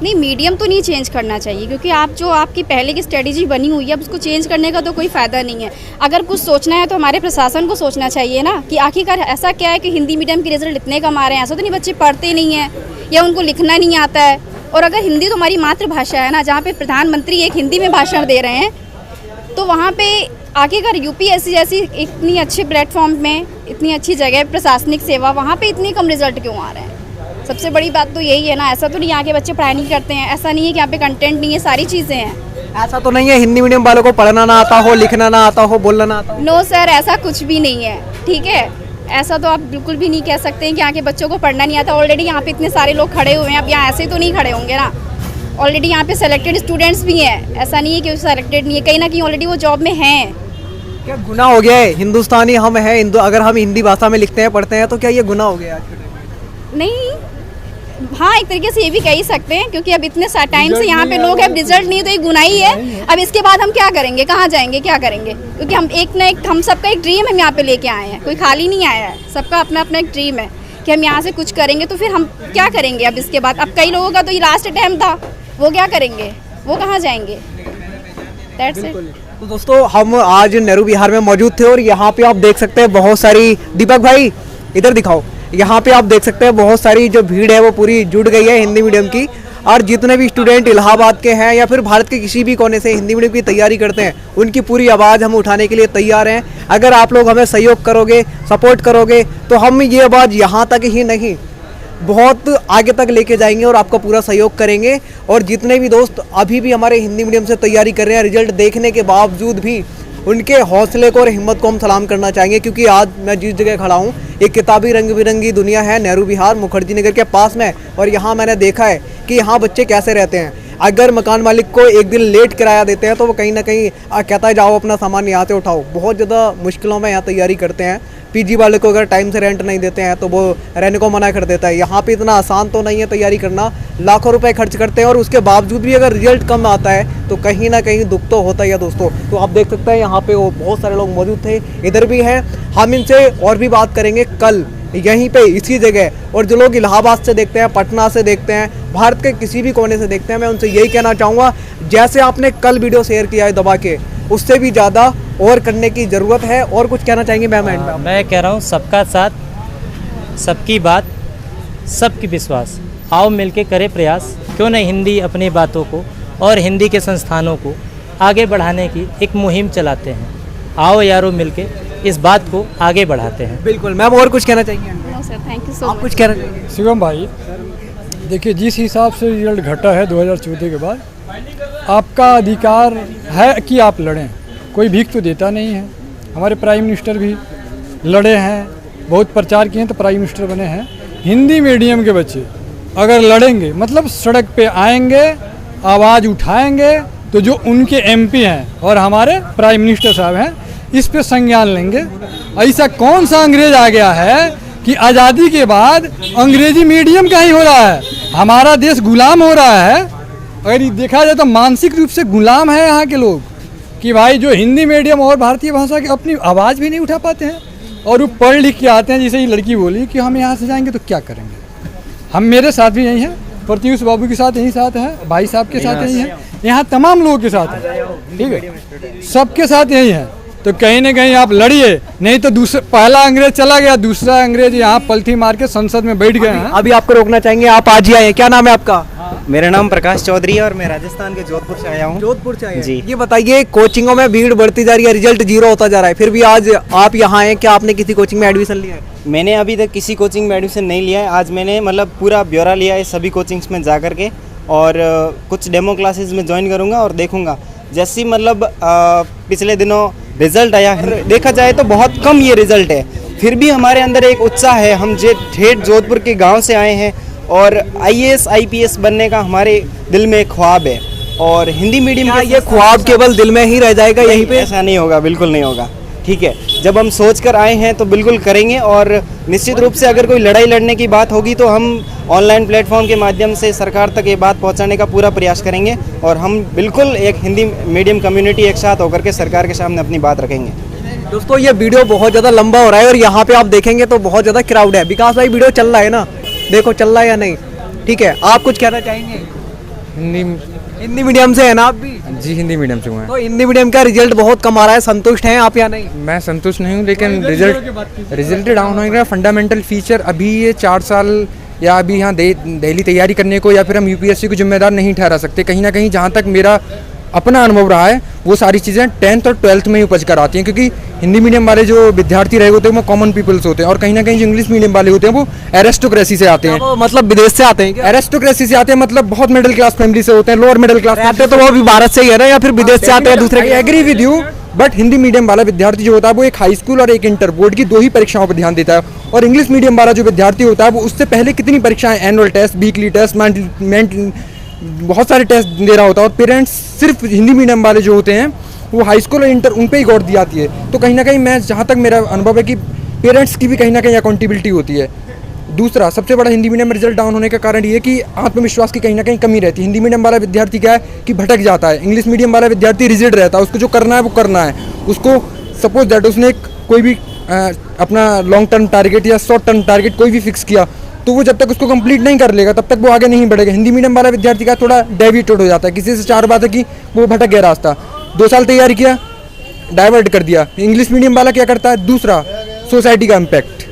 नहीं, मीडियम तो नहीं चेंज करना चाहिए, क्योंकि आप जो आपकी पहले की स्ट्रेटजी बनी हुई है अब उसको चेंज करने का तो कोई फ़ायदा नहीं है। अगर कुछ सोचना है तो हमारे प्रशासन को सोचना चाहिए ना कि आखिरकार ऐसा क्या है कि हिंदी मीडियम के रिजल्ट इतने कम आ रहे हैं। ऐसा तो नहीं बच्चे पढ़ते नहीं हैं या उनको लिखना नहीं आता है। और अगर हिंदी तो हमारी मातृभाषा है ना, जहाँ पे प्रधानमंत्री एक हिंदी में भाषण दे रहे हैं, तो वहाँ पे आखिरकार यूपीएससी जैसी इतनी अच्छे प्लेटफॉर्म में, इतनी अच्छी जगह प्रशासनिक सेवा, वहाँ पे इतनी कम रिजल्ट क्यों आ रहे हैं? सबसे बड़ी बात तो यही है ना। ऐसा तो नहीं यहाँ के बच्चे पढ़ाई नहीं करते हैं, ऐसा नहीं है कि यहाँ पे कंटेंट नहीं है, सारी चीज़ें हैं। ऐसा तो नहीं है हिंदी मीडियम वालों को पढ़ना ना आता हो, लिखना ना आता हो, बोलना ना आता हो? नो सर, ऐसा कुछ भी नहीं है। ठीक है, ऐसा तो आप बिल्कुल भी नहीं कह सकते हैं कि यहाँ के बच्चों को पढ़ना नहीं आता। ऑलरेडी यहाँ पे इतने सारे लोग खड़े हुए हैं, अब यहाँ ऐसे तो नहीं खड़े होंगे ना। ऑलरेडी यहाँ पे सेलेक्टेड स्टूडेंट्स भी हैं, ऐसा नहीं है कि सेलेक्टेड नहीं है, कहीं ना कहीं ऑलरेडी वो जॉब में हैं। क्या गुनाह हो गया है? हिंदुस्तानी हम हैं, अगर हम हिंदी भाषा में लिखते हैं पढ़ते हैं तो क्या ये गुनाह हो गया आज के टाइम में? नहीं, हाँ, एक तरीके से ये भी कह ही सकते हैं, क्योंकि अब इतने टाइम से यहाँ पे लोग हैं, रिजल्ट नहीं तो एक गुनाह ही है। अब इसके बाद हम क्या करेंगे, कहाँ जाएंगे, क्या करेंगे? क्योंकि हम एक ना एक, हम सबका एक ड्रीम हम यहाँ पे लेके आए हैं, कोई खाली नहीं आया है, सबका अपना अपना एक ड्रीम है कि हम यहाँ से कुछ करेंगे। तो फिर हम क्या करेंगे अब इसके बाद? अब कई लोगों का तो ये लास्ट अटैम्प्ट था, वो क्या करेंगे, वो कहाँ जाएंगे? That's it. तो दोस्तों हम आज नेहरू विहार में मौजूद थे और यहाँ पे आप देख सकते हैं बहुत सारी, दीपक भाई इधर दिखाओ, यहाँ पे आप देख सकते हैं बहुत सारी जो भीड़ है वो पूरी जुट गई है हिंदी मीडियम की। और जितने भी स्टूडेंट इलाहाबाद के हैं या फिर भारत के किसी भी कोने से हिंदी मीडियम की तैयारी करते हैं, उनकी पूरी आवाज़ हम उठाने के लिए तैयार हैं। अगर आप लोग हमें सहयोग करोगे, सपोर्ट करोगे, तो हम ये आवाज़ यहाँ तक ही नहीं बहुत आगे तक लेके जाएंगे और आपका पूरा सहयोग करेंगे। और जितने भी दोस्त अभी भी हमारे हिंदी मीडियम से तैयारी कर रहे हैं, रिजल्ट देखने के बावजूद भी उनके हौसले को और हिम्मत को हम सलाम करना चाहेंगे, क्योंकि आज मैं जिस जगह खड़ा हूँ एक किताबी रंग बिरंगी दुनिया है नेहरू विहार मुखर्जी नगर के पास में। और यहाँ मैंने देखा है कि यहाँ बच्चे कैसे रहते हैं। अगर मकान मालिक को एक दिन लेट किराया देते हैं तो वो कहीं ना कहीं कहता है जाओ अपना सामान यहाँ से उठाओ। बहुत ज़्यादा मुश्किलों में यहाँ तैयारी करते हैं। पीजी वाले को अगर टाइम से रेंट नहीं देते हैं तो वो रहने को मना कर देता है। यहाँ पे इतना आसान तो नहीं है तैयारी करना, लाखों रुपए खर्च करते हैं और उसके बावजूद भी अगर रिजल्ट कम आता है तो कहीं ना कहीं दुख तो होता ही है दोस्तों। तो आप देख सकते हैं यहाँ पे वो बहुत सारे लोग मौजूद थे, इधर भी हैं। हम इनसे और भी बात करेंगे कल यहीं पे इसी जगह। और जो लोग इलाहाबाद से देखते हैं, पटना से देखते हैं, भारत के किसी भी कोने से देखते हैं, मैं उनसे यही कहना चाहूँगा जैसे आपने कल वीडियो शेयर किया है दबा के, उससे भी ज़्यादा और करने की ज़रूरत है। और कुछ कहना चाहेंगे मैम? मैं कह रहा हूँ सबका साथ, सबकी बात, सबकी विश्वास। आओ मिलके करें प्रयास, क्यों नहीं हिंदी अपनी बातों को और हिंदी के संस्थानों को आगे बढ़ाने की एक मुहिम चलाते हैं। आओ यारों मिलके इस बात को आगे बढ़ाते हैं। बिल्कुल मैम, और कुछ कहना चाहिए? No sir, thank you so आप मच। कुछ कहना चाहिए? शिवम भाई देखिए, जिस हिसाब से रिजल्ट घटा है 2014 के बाद, आपका अधिकार है कि आप लड़ें। कोई भीख तो देता नहीं है। हमारे प्राइम मिनिस्टर भी लड़े हैं, बहुत प्रचार किए हैं तो प्राइम मिनिस्टर बने हैं। हिंदी मीडियम के बच्चे अगर लड़ेंगे मतलब सड़क पे आएंगे, आवाज़ उठाएंगे, तो जो उनके एमपी हैं और हमारे प्राइम मिनिस्टर साहब हैं इस पे संज्ञान लेंगे। ऐसा कौन सा अंग्रेज आ गया है कि आज़ादी के बाद अंग्रेजी मीडियम का ही हो रहा है, हमारा देश गुलाम हो रहा है। अगर ये देखा जाए तो मानसिक रूप से गुलाम है यहाँ के लोग कि भाई जो हिंदी मीडियम और भारतीय भाषा की अपनी आवाज़ भी नहीं उठा पाते हैं और वो पढ़ लिख के आते हैं। जैसे ये लड़की बोली कि हम यहाँ से जाएंगे तो क्या करेंगे। हम मेरे साथ भी यही हैं, प्रत्युष बाबू के साथ यही साथ हैं, भाई साहब के साथ यही है, यहाँ तमाम लोगों के साथ है, ठीक है, सबके साथ यही है। तो कहीं ना कहीं आप लड़िए, नहीं तो दूसरा पहला अंग्रेज चला गया, दूसरा अंग्रेज यहाँ पलथी मार के संसद में बैठ गए हैं। अभी आपको रोकना चाहेंगे, आप आज ही आए। क्या नाम है आपका? मेरा नाम प्रकाश चौधरी है और मैं राजस्थान के जोधपुर से आया हूँ। जोधपुर से आए जी। ये बताइए, कोचिंगों में भीड़ बढ़ती जा रही है, रिजल्ट 0 होता जा रहा है, फिर भी आज आप यहाँ आए। क्या आपने किसी कोचिंग में एडमिशन लिया है? मैंने अभी तक किसी कोचिंग में एडमिशन नहीं लिया है। आज मैंने मतलब पूरा ब्यौरा लिया है सभी कोचिंग्स में जा करके, और कुछ डेमो क्लासेस में ज्वाइन करूँगा और देखूँगा। जैसी मतलब पिछले दिनों रिजल्ट आया, देखा जाए तो बहुत कम ये रिजल्ट है, फिर भी हमारे अंदर एक उत्साह है। हम ठेठ जोधपुर के गांव से आए हैं और IAS IPS बनने का हमारे दिल में एक ख्वाब है। और हिंदी मीडियम क्या ये ख्वाब केवल दिल में ही रह जाएगा यहीं पे? ऐसा नहीं होगा, बिल्कुल नहीं होगा। ठीक है, जब हम सोच कर आए हैं तो बिल्कुल करेंगे। और निश्चित रूप से अगर कोई लड़ाई लड़ने की बात होगी तो हम ऑनलाइन प्लेटफॉर्म के माध्यम से सरकार तक ये बात पहुंचाने का पूरा प्रयास करेंगे। और हम बिल्कुल एक हिंदी मीडियम कम्युनिटी एक साथ होकर के सरकार के सामने अपनी बात रखेंगे। दोस्तों ये वीडियो बहुत ज़्यादा लंबा हो रहा है और यहाँ पे आप देखेंगे तो बहुत ज़्यादा क्राउड है। विकास भाई वीडियो चल रहा है ना, देखो चल रहा है या नहीं? ठीक है, आप कुछ कहना चाहेंगे? हिंदी मीडियम से है ना आप भी? जी हिंदी मीडियम से हुआ है। तो हिंदी मीडियम का रिजल्ट बहुत कम आ रहा है, संतुष्ट हैं आप या नहीं? मैं संतुष्ट नहीं हूँ, लेकिन रिजल्ट डाउन हो गया। फंडामेंटल फीचर अभी ये 4 साल या अभी यहाँ डेली तैयारी करने को या फिर हम UPSC को जिम्मेदार नहीं ठहरा सकते। कहीं ना कहीं जहाँ तक मेरा अपना अनुभव रहा है वो सारी चीज़ें 10th और 12th में ही उपज कर आती हैं, क्योंकि हिंदी मीडियम वाले जो विद्यार्थी रहे होते हैं वो कॉमन पीपल्स होते हैं और कहीं ना कहीं जो इंग्लिश मीडियम वाले होते हैं वो एरिस्टोक्रेसी से आते हैं। वो मतलब विदेश से आते हैं क्या? एरिस्टोक्रेसी से आते हैं, मतलब बहुत मिडिल क्लास फैमिली से होते हैं, लोअर मिडिल क्लास रहते तो वो भी भारत से ही है ना, या फिर विदेश से आते हैं दूसरे? Agree with you, but Hindi medium वाला विद्यार्थी जो होता है वो एक हाई स्कूल और एक इंटर बोर्ड की 2 ही परीक्षाओं पर ध्यान देता है। और इंग्लिश मीडियम वाला जो विद्यार्थी होता है वो उससे पहले कितनी परीक्षाएं, एनुअल टेस्ट, वीकली टेस्ट, बहुत सारे टेस्ट दे रहा होता है। और पेरेंट्स सिर्फ हिंदी मीडियम वाले जो होते हैं वो हाई स्कूल और इंटर उन पे ही गौर दी जाती है। तो कहीं ना कहीं मैं जहाँ तक मेरा अनुभव है कि पेरेंट्स की भी कहीं ना कहीं अकाउंटेबिलिटी होती है। दूसरा सबसे बड़ा हिंदी मीडियम में रिजल्ट डाउन होने का कारण ये कि आत्मविश्वास की कहीं ना कहीं कमी रहती है। हिंदी मीडियम वाला विद्यार्थी क्या है कि भटक जाता है, इंग्लिश मीडियम वाला विद्यार्थी रिजिड रहता है, उसको जो करना है वो करना है। उसको सपोज दैट उसने कोई भी अपना लॉन्ग टर्म टारगेट या शॉर्ट टर्म टारगेट कोई भी फिक्स किया, तो वो जब तक उसको कंप्लीट नहीं कर लेगा तब तक वो आगे नहीं बढ़ेगा। हिंदी मीडियम वाला विद्यार्थी का थोड़ा डेविएटेड हो जाता है, किसी से 4 बात है कि वो भटक गया रास्ता, 2 साल तैयारी किया, डाइवर्ट कर दिया। इंग्लिश मीडियम वाला क्या करता है, दूसरा सोसाइटी का इम्पैक्ट,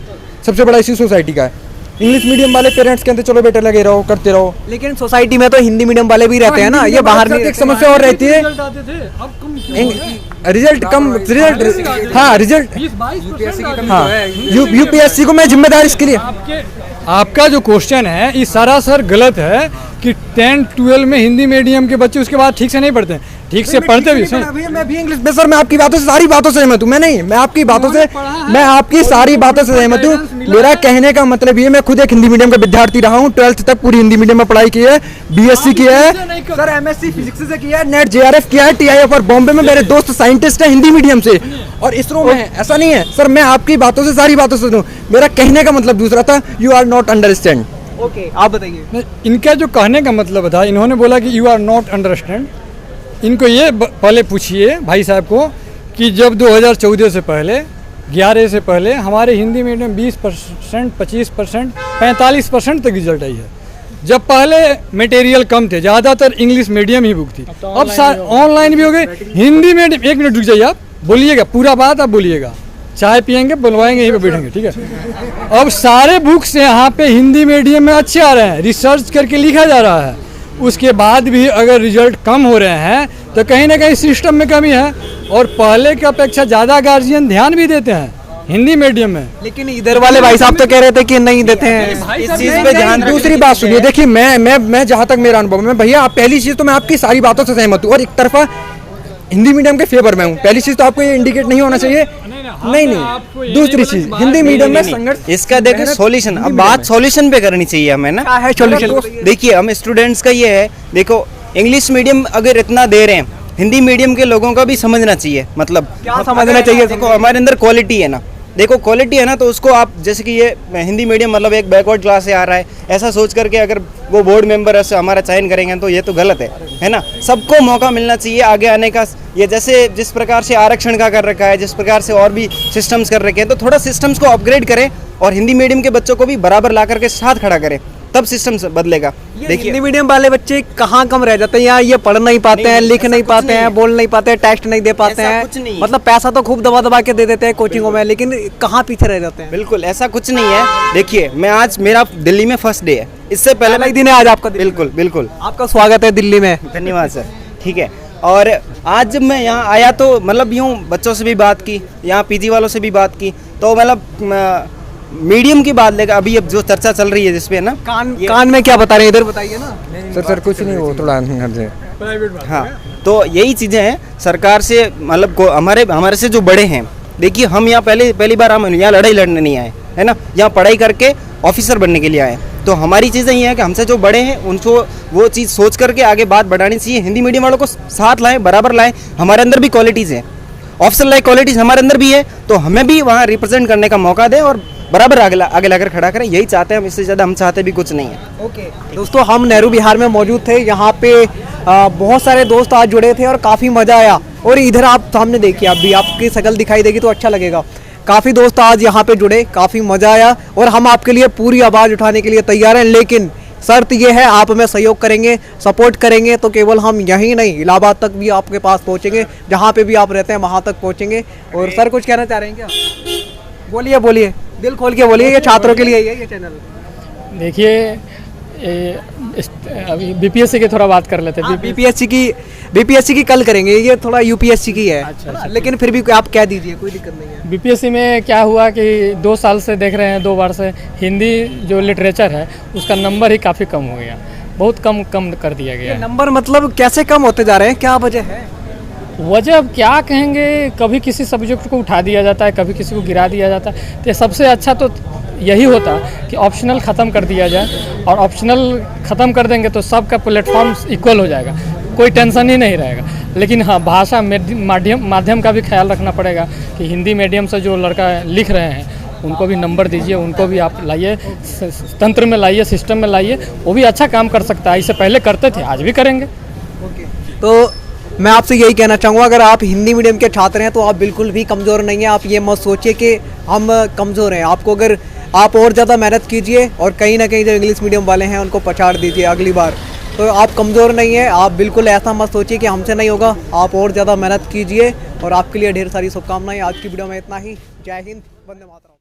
सबसे बड़ा इश्यू सोसाइटी का है। इंग्लिश मीडियम वाले पेरेंट्स कहते हैं चलो बेटा लगे रहो, करते रहो, लेकिन सोसाइटी में तो हिंदी मीडियम वाले भी रहते हैं ना, ये बाहर नहीं। एक समस्या और रहती है, रिजल्ट कम, रिजल्ट हाँ रिजल्ट हाँ यूपीएससी को मैं जिम्मेदार इसके लिए। आपका जो क्वेश्चन है ये सरासर गलत है कि 10-12 में हिंदी मीडियम के बच्चे उसके बाद ठीक से नहीं पढ़ते, ठीक से पढ़ते भी मैं भी इंग्लिश में सर, मैं आपकी बातों से सारी बातों से सहमत हूँ। मैं आपकी बातों से, मैं आपकी सारी बातों से सहमत हूँ। मेरा कहने का मतलब ये, मैं खुद एक हिंदी मीडियम का विद्यार्थी रहा हूँ, 12th तक पूरी हिंदी मीडियम में पढ़ाई की है, बीएससी किया है सर, एमएससी फिजिक्स से किया है, नेट जेआरएफ किया है, टीआईएफ, और बॉम्बे में मेरे दोस्त साइंटिस्ट हैं हिंदी मीडियम से, और इसरो में है। ऐसा नहीं है सर, मैं आपकी बातों से सारी बातों से, मेरा कहने का मतलब दूसरा था, you are not understand. Okay, आप बताइए। इनका जो कहने का मतलब था, इन्होंने बोला कि यू आर नॉट अंडरस्टैंड। इनको ये पहले पूछिए भाई साहब को कि जब 2014 से पहले, 11 से पहले हमारे हिंदी मीडियम 20%, 25%, 45% तक रिजल्ट आई है। जब पहले मटेरियल कम थे, ज़्यादातर इंग्लिश मीडियम ही बुक थी, अब ऑनलाइन भी हो गए। हिंदी मीडियम, 1 मिनट रुक जाइए, आप बोलिएगा पूरा बात, आप बोलिएगा, चाय पियेंगे, बुलवाएंगे, यहीं पे बैठेंगे, ठीक है। अब सारे बुक्स यहाँ पे हिंदी मीडियम में अच्छे आ रहे हैं, रिसर्च करके लिखा जा रहा है। उसके बाद भी अगर रिजल्ट कम हो रहे हैं तो कहीं ना कहीं सिस्टम में कमी है, और पहले की अपेक्षा ज़्यादा गार्जियन ध्यान भी देते हैं हिंदी मीडियम में। लेकिन इधर वाले भाई साहब तो कह रहे थे कि नहीं देते हैं इस चीज पे ध्यान। दूसरी बात सुनिए, देखिए मैं जहाँ तक मेरा अनुभव है भैया, आप पहली चीज़ तो मैं आपकी सारी बातों से सहमत हूँ और एक तरफा हिंदी मीडियम के फेवर में हूँ। पहली चीज़ तो आपको ये इंडिकेट नहीं होना चाहिए, नहीं। दूसरी चीज़, हिंदी मीडियम में संघर्ष, इसका देखो सॉल्यूशन, अब बात सॉल्यूशन पे करनी चाहिए हमें ना। क्या है सॉल्यूशन? देखिए हम स्टूडेंट्स का ये है, देखो इंग्लिश मीडियम अगर इतना दे रहे हैं, हिंदी मीडियम के लोगों का भी समझना चाहिए। मतलब क्या समझना चाहिए? देखो हमारे अंदर क्वालिटी है ना, देखो क्वालिटी है ना, तो उसको आप जैसे कि ये हिंदी मीडियम मतलब एक बैकवर्ड क्लास से आ रहा है, ऐसा सोच करके अगर वो बोर्ड मेंबर ऐसे हमारा चयन करेंगे तो ये तो गलत है ना। सबको मौका मिलना चाहिए आगे आने का। ये जैसे जिस प्रकार से आरक्षण का कर रखा है, जिस प्रकार से और भी सिस्टम्स कर रखे हैं, तो थोड़ा सिस्टम्स को अपग्रेड करें और हिंदी मीडियम के बच्चों को भी बराबर ला करके साथ खड़ा करें, तब सिस्टम बदलेगा। देखिए हिंदी मीडियम वाले बच्चे कहाँ कम रह जाते हैं, या ये पढ़ नहीं पाते हैं, लिख नहीं पाते हैं, बोल नहीं पाते हैं, टेस्ट नहीं दे पाते हैं, मतलब पैसा तो खूब दबा दबा के दे देते हैं कोचिंगों में, लेकिन कहाँ पीछे रह जाते हैं? बिल्कुल ऐसा कुछ नहीं है। देखिए मैं आज, मेरा दिल्ली में फर्स्ट डे है, इससे पहले दिन है आज आपका। बिल्कुल बिल्कुल, आपका स्वागत है दिल्ली में। धन्यवाद सर, ठीक है। और आज जब मैं यहाँ आया तो मतलब यूँ बच्चों से भी बात की, यहाँ पीजी वालों से भी बात की, तो मतलब मीडियम की बात लेकर अभी अब जो चर्चा चल रही है जिसपे ना, कान में क्या बता रहे हैं, इधर बताइए ना। सर कुछ नहीं, वो थोड़ा हाँ, तो यही चीज़ें हैं सरकार से, मतलब हमारे से जो बड़े हैं। देखिए हम यहाँ पहली बार हम यहाँ लड़ाई लड़ने नहीं आए, है ना, यहाँ पढ़ाई करके ऑफिसर बनने के लिए आए। तो हमारी चीज़ें ये है कि हमसे जो बड़े हैं उनको वो चीज़ सोच करके आगे बात बढ़ानी चाहिए। हिंदी मीडियम वालों को साथ लाएं, बराबर लाएं। हमारे अंदर भी क्वालिटीज़ हैं, ऑफिसर लाइक क्वालिटीज़ हमारे अंदर भी है, तो हमें भी वहाँ रिप्रेजेंट करने का मौका दें और बराबर आगे लाकर खड़ा करें। यही चाहते हैं हम, इससे ज़्यादा हम चाहते भी कुछ नहीं है। ओके दोस्तों, हम नेहरू बिहार में मौजूद थे। यहाँ पे बहुत सारे दोस्त आज जुड़े थे और काफ़ी मज़ा आया। और इधर आप सामने देखिए, अभी आपकी शक्ल दिखाई देगी तो अच्छा लगेगा। काफ़ी दोस्त आज यहाँ पे जुड़े, काफ़ी मज़ा आया और हम आपके लिए पूरी आवाज़ उठाने के लिए तैयार हैं। लेकिन शर्त ये है, आप हमें सहयोग करेंगे, सपोर्ट करेंगे तो केवल हम यहीं नहीं, इलाहाबाद तक भी आपके पास पहुँचेंगे, जहाँ पे भी आप रहते हैं वहाँ तक पहुँचेंगे। और सर कुछ कहना चाह रहे हैं क्या? बोलिए, दिल खोल के बोलिए, ये छात्रों के लिए ही है ये चैनल। देखिए अभी बीपीएससी की थोड़ा बात कर लेते हैं। बीपीएससी की कल करेंगे, ये थोड़ा यूपीएससी की है। अच्छा, लेकिन फिर भी आप कह दीजिए, कोई दिक्कत नहीं है। बीपीएससी में क्या हुआ कि 2 साल से देख रहे हैं, 2 बार से हिंदी जो लिटरेचर है उसका नंबर ही काफ़ी कम हो गया, बहुत कम कर दिया गया। नंबर मतलब कैसे कम होते जा रहे हैं, क्या वजह है? वजह अब क्या कहेंगे, कभी किसी सब्जेक्ट को उठा दिया जाता है, कभी किसी को गिरा दिया जाता है। तो सबसे अच्छा तो यही होता कि ऑप्शनल ख़त्म कर दिया जाए, और ऑप्शनल ख़त्म कर देंगे तो सबका प्लेटफॉर्म इक्वल हो जाएगा, कोई टेंशन ही नहीं रहेगा। लेकिन हाँ, भाषा माध्यम का भी ख्याल रखना पड़ेगा कि हिंदी मीडियम से जो लड़का लिख रहे हैं उनको भी नंबर दीजिए, उनको भी आप लाइए, तंत्र में लाइए, सिस्टम में लाइए, वो भी अच्छा काम कर सकता है। इससे पहले करते थे, आज भी करेंगे। तो मैं आपसे यही कहना चाहूँगा, अगर आप हिंदी मीडियम के छात्र हैं तो आप बिल्कुल भी कमज़ोर नहीं हैं। आप ये मत सोचिए कि हम कमज़ोर हैं। आपको अगर आप और ज़्यादा मेहनत कीजिए और कहीं ना कहीं जो इंग्लिश मीडियम वाले हैं उनको पछाड़ दीजिए अगली बार। तो आप कमज़ोर नहीं हैं। आप बिल्कुल ऐसा मत सोचिए कि हमसे नहीं होगा। आप और ज़्यादा मेहनत कीजिए और आपके लिए ढेर सारी शुभकामनाएं। आज की वीडियो में इतना ही। जय हिंद, वंदे मातरम।